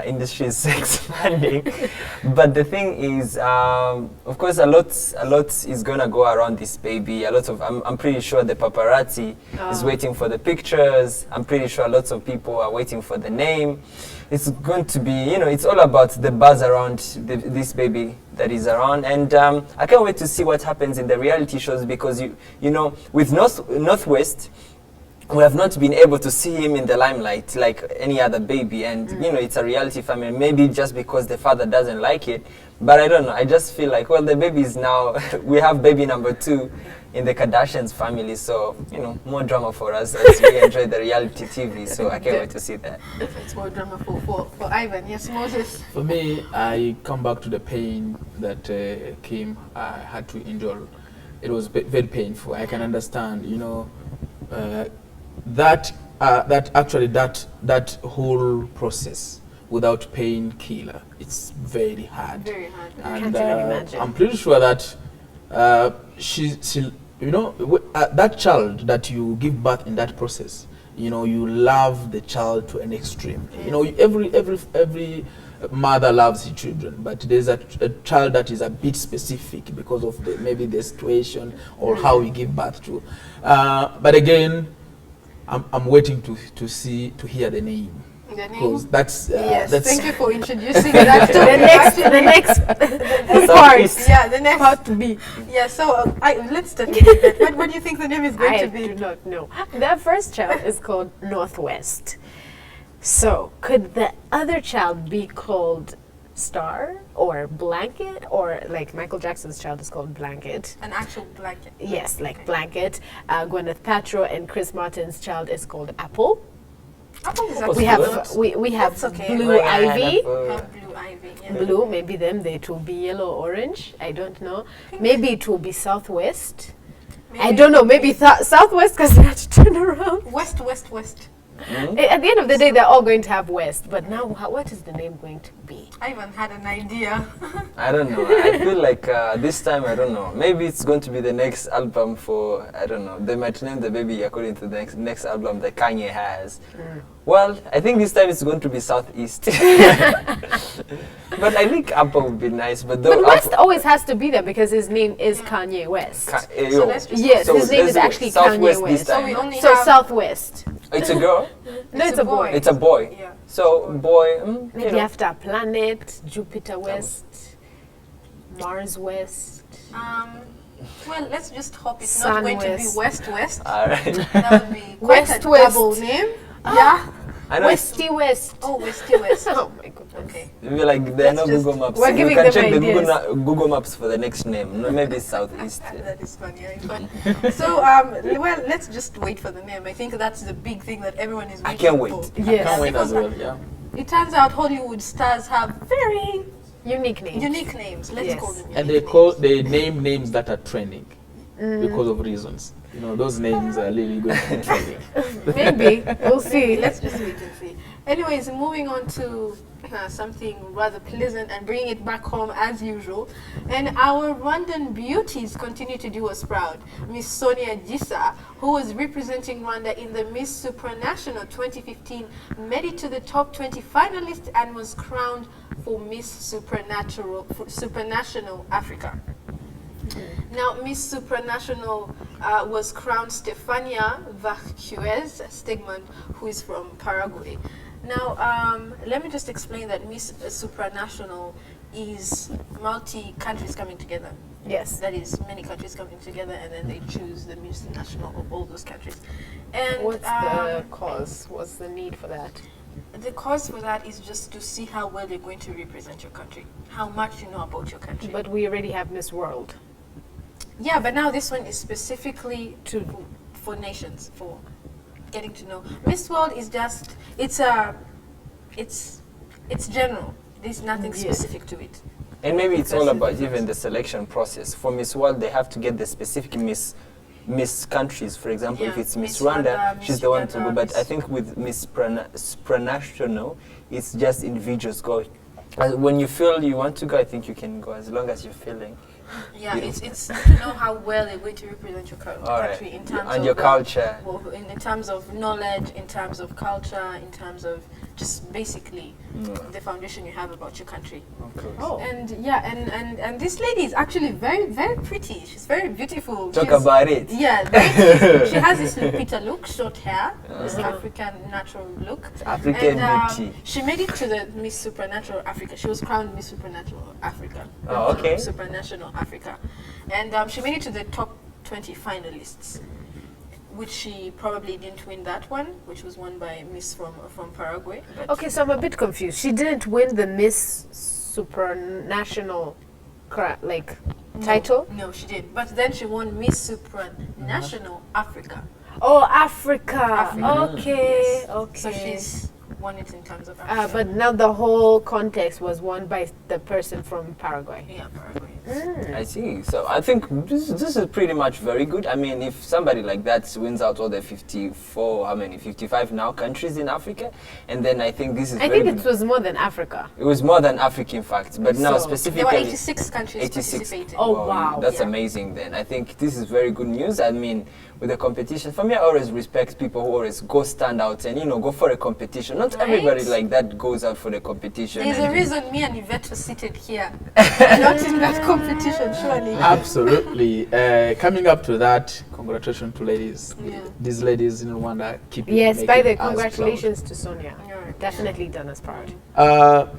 industry is expanding. But the thing is, of course, a lot is gonna go around this baby. I'm pretty sure the paparazzi is waiting for the pictures. I'm pretty sure lots of people are waiting for the name. It's going to be, it's all about the buzz around this baby that is around. And I can't wait to see what happens in the reality shows, because with Northwest, we have not been able to see him in the limelight like any other baby, and it's a reality family. Maybe just because the father doesn't like it, but I don't know. I just feel like, well, the baby is now we have baby number 2 in the Kardashians family, so more drama for us as we enjoy the reality TV. So I can't wait to see that. It's more drama for Ivan. Yes, Moses. For me, I come back to the pain that Kim had to endure. It was very painful. I can understand, that whole process without painkiller, it's very hard. Very hard. And Can't even imagine. I'm pretty sure that that child that you give birth in that process, you love the child to an extreme. Every mother loves her children, but there's a child that is a bit specific because of maybe the situation or how we give birth to. But again, I'm waiting to hear the name, The name? because that's Yes, that's thank you for introducing that to the next part. Yeah, the next Part B. Yeah, so let's start with that. What do you think the name is going I to be? do not know. The first child is called Northwest. So, could the other child be called Star or Blanket, or like Michael Jackson's child is called Blanket? An actual blanket. Yes, like Blanket. Gwyneth Paltrow and Chris Martin's child is called Apple. Apple is We actually have good. we have That's okay. Blue Ivy. Have blue ivy. Yeah. Blue, maybe it will be yellow, orange. I don't know. Maybe it will be Southwest. I don't know. Maybe Southwest because they have to turn around. West. At the end of the day, they're all going to have West. But now, what is the name going to be? I even had an idea. I don't know. I feel like this time, I don't know. Maybe it's going to be the next album for, I don't know. They might name the baby according to the next album that Kanye has. Well, I think this time it's going to be Southeast. But I think Apple would be nice. But West always has to be there because his name is Kanye West. So let's just Yes, So his name is let's go actually Southwest Kanye this West. time. So we only So have Southwest. It's a girl? No, it's a boy. It's a boy. Yeah. So, boy, Maybe after a planet, Jupiter West, Mars West. Well, let's just hope it's Sun not going to be West. West. All right. That would be quite West a West. double name. Yeah. I know it's Westy West. Oh, Westy West. Oh my goodness. Okay. maybe like there are no Let's just- Google Maps. We're You giving can them check the ideas. Google Maps for the next name. No, maybe Southeast. That is funny. So, well, let's just wait for the name. I think that's the big thing that everyone is waiting I can't wait. for. Yes. Can't wait Because as well, yeah. it turns out Hollywood stars have very Unique names. unique names. Let's Yes. call them And unique they name names that are trending because of reasons. You know, those names are really going to be trending. Maybe. We'll see. Let's just wait and see. Anyways, moving on to something rather pleasant and bringing it back home as usual. And our Rwandan beauties continue to do us proud. Miss Sonia Gisa, who was representing Rwanda in the Miss Supranational 2015, made it to the top 20 finalists and was crowned for Miss Supranational Africa. Now, Miss Supranational was crowned Stefania Vacuez Stegman, who is from Paraguay. Now, let me just explain that Miss Supranational is multi-countries coming together. Yes. That is, many countries coming together, and then they choose the Miss National of all those countries. And What's the cause? What's the need for that? the cause for that is just to see how well you're going to represent your country, how much you know about your country. But we already have Miss World. Yeah, but now this one is specifically for nations, for getting to know. Miss World is just it's general. There's nothing specific to it. And maybe it's all about even the selection process. For Miss World, they have to get the specific Miss countries. For example, if Yeah, it's Miss Miss Rwanda, Rwanda, she's Miss the one to Uganda, go. But Miss- I think with Miss Supranational, it's just individuals go. When you feel you want to go, I think you can go as long as you're feeling. Yeah, Yeah. it's to know how well you're going to represent your All right. country in terms And of your culture. well, in terms of knowledge, in terms of culture, in terms of just basically the foundation you have about your country. Okay. Oh. And yeah, and this lady is actually very, very pretty. She's very beautiful. Talk She's- about it. Yeah, very, she has this Lupita look, short hair, this African natural look. African and, beauty. She made it to the Miss Supernatural Africa. She was crowned Miss Supernatural Africa. Oh, okay. Supranational Africa. And she made it to the top 20 finalists, which she probably didn't win that one, which was won by Miss from Paraguay. But Okay, so I'm a bit confused. She didn't win the Miss Supranational title? No, she did. But then she won Miss Supranational Africa. Oh, Africa. Africa. Okay, Yes. okay. So she's won it in terms of Africa. But now the whole context was won by the person from Paraguay. Yeah, Paraguay. I see. So I think this is pretty much very good. I mean, if somebody like that wins out all the 55 now countries in Africa, and then I think this is I very think good. it was more than Africa. It was more than Africa, in fact. But now So, specifically, There were 86 countries 86. participating. Oh, wow. That's Yeah. amazing then. I think this is very good news. I mean, with the competition, for me, I always respect people who always go stand out and, go for a competition. Not Right? everybody like that goes out for the competition. There's a and- reason me and Yvette are seated here, not in that competition, surely. Absolutely. Coming up to that, congratulations to ladies. Yeah. These ladies in Rwanda keep Yes, making by the us proud. congratulations to Sonia. Yeah. Definitely done us proud.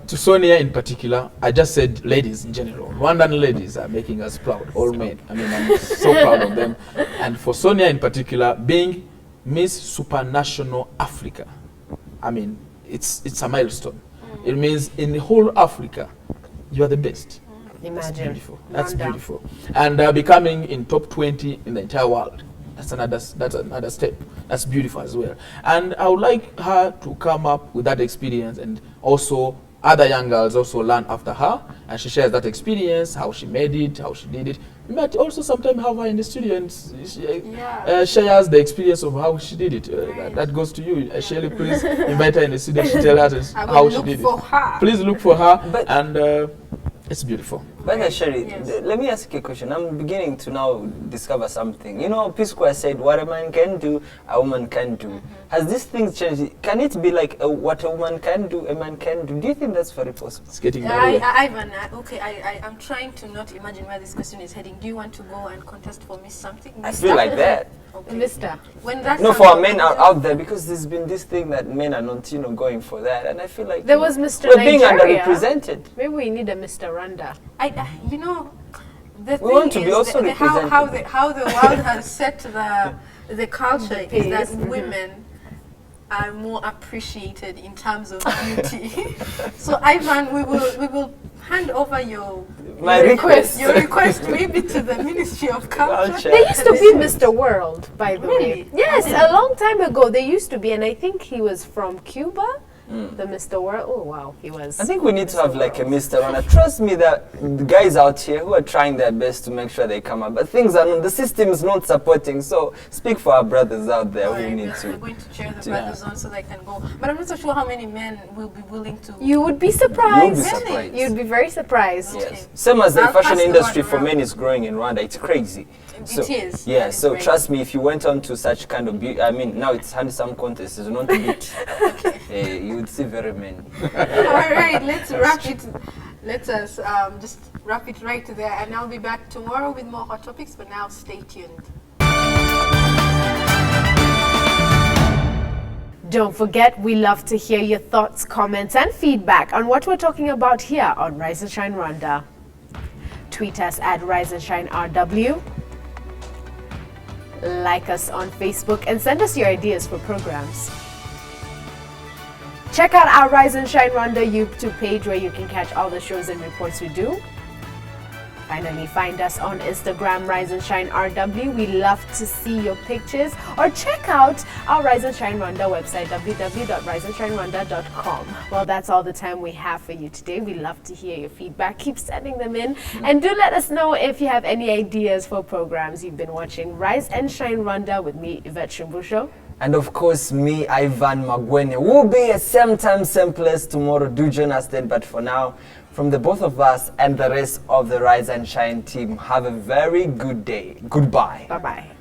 To Sonia in particular, I just said ladies in general. Rwandan ladies are making us proud, all men. I mean, I'm so proud of them. And for Sonia in particular, being Miss Supranational Africa, I mean, it's a milestone. It means in the whole Africa, you are the best. That's Imagine. beautiful. That's Rwanda. beautiful. And becoming in top 20 in the entire world. That's another step. That's beautiful as well. And I would like her to come up with that experience, and also other young girls also learn after her, and she shares that experience, how she made it, how she did it. We might also sometimes have her in the studio and shares the experience of how she did it. That goes to you. Shirley, please invite her in the studio to tell us I will how she look did for it. her. Please look for her, But- and it's beautiful. But Sherry, Yes. let me ask you a question. I'm beginning to now discover something. P Square said, what a man can do, a woman can do. Has this thing changed? Can it be like what a woman can do, a man can do? Do you think that's very possible? It's getting Ivan, I'm trying to not imagine where this question is heading. Do you want to go and contest for Miss something? I feel like that. Okay. Mister. When that No, comes for up- men out there, because there's been this thing that men are not, going for that. And I feel like There was Mr. we're being Nigeria. underrepresented. Maybe we need a Mr. Rwanda. The We thing want to be is also how the world has set the culture is that pace. women are more appreciated in terms of beauty. So Ivan, we will hand over your request maybe to the Ministry of Culture. There used to be Mr. World, by the way. Yes, Yeah. a long time ago there used to be, and I think he was from Cuba. The Mr. World. Oh wow, he was. I think we need to have like a Mr. Rwanda. Trust me that the guys out here who are trying their best to make sure they come up, but things are not, the system is not supporting. So speak for our brothers out there who need We're to. going to cheer the brothers on so they can go. But I'm not so sure how many men will be willing to. You would be surprised. You'll be surprised. You'd be very surprised. Yes. Same as the I'll fashion pass the industry word for around. men is growing in Rwanda. It's crazy. It is. Yeah, It is so crazy. trust me, if you went on to such kind of beauty, I mean, now it's handsome contest, it's not a bit. You would see very many. All right, let's wrap it. Let us just wrap it right there, and I'll be back tomorrow with more hot topics. But now, stay tuned. Don't forget, we love to hear your thoughts, comments, and feedback on what we're talking about here on Rise and Shine Rwanda. Tweet us at Rise and Shine RW. Like us on Facebook and send us your ideas for programs. Check out our Rise and Shine Rwanda YouTube page where you can catch all the shows and reports we do. Finally, find us on Instagram, Rise and Shine RW. We love to see your pictures. Or check out our Rise and Shine Rwanda website, www.riseandshinerwanda.com. Well, that's all the time we have for you today. We love to hear your feedback. Keep sending them in. And do let us know if you have any ideas for programs. You've been watching Rise and Shine Rwanda with me, Yvette Shimbusho. And of course, me, Ivan Magwene, will be at same time, same place tomorrow. Do join us then. But for now, from the both of us and the rest of the Rise and Shine team, have a very good day. Goodbye. Bye-bye.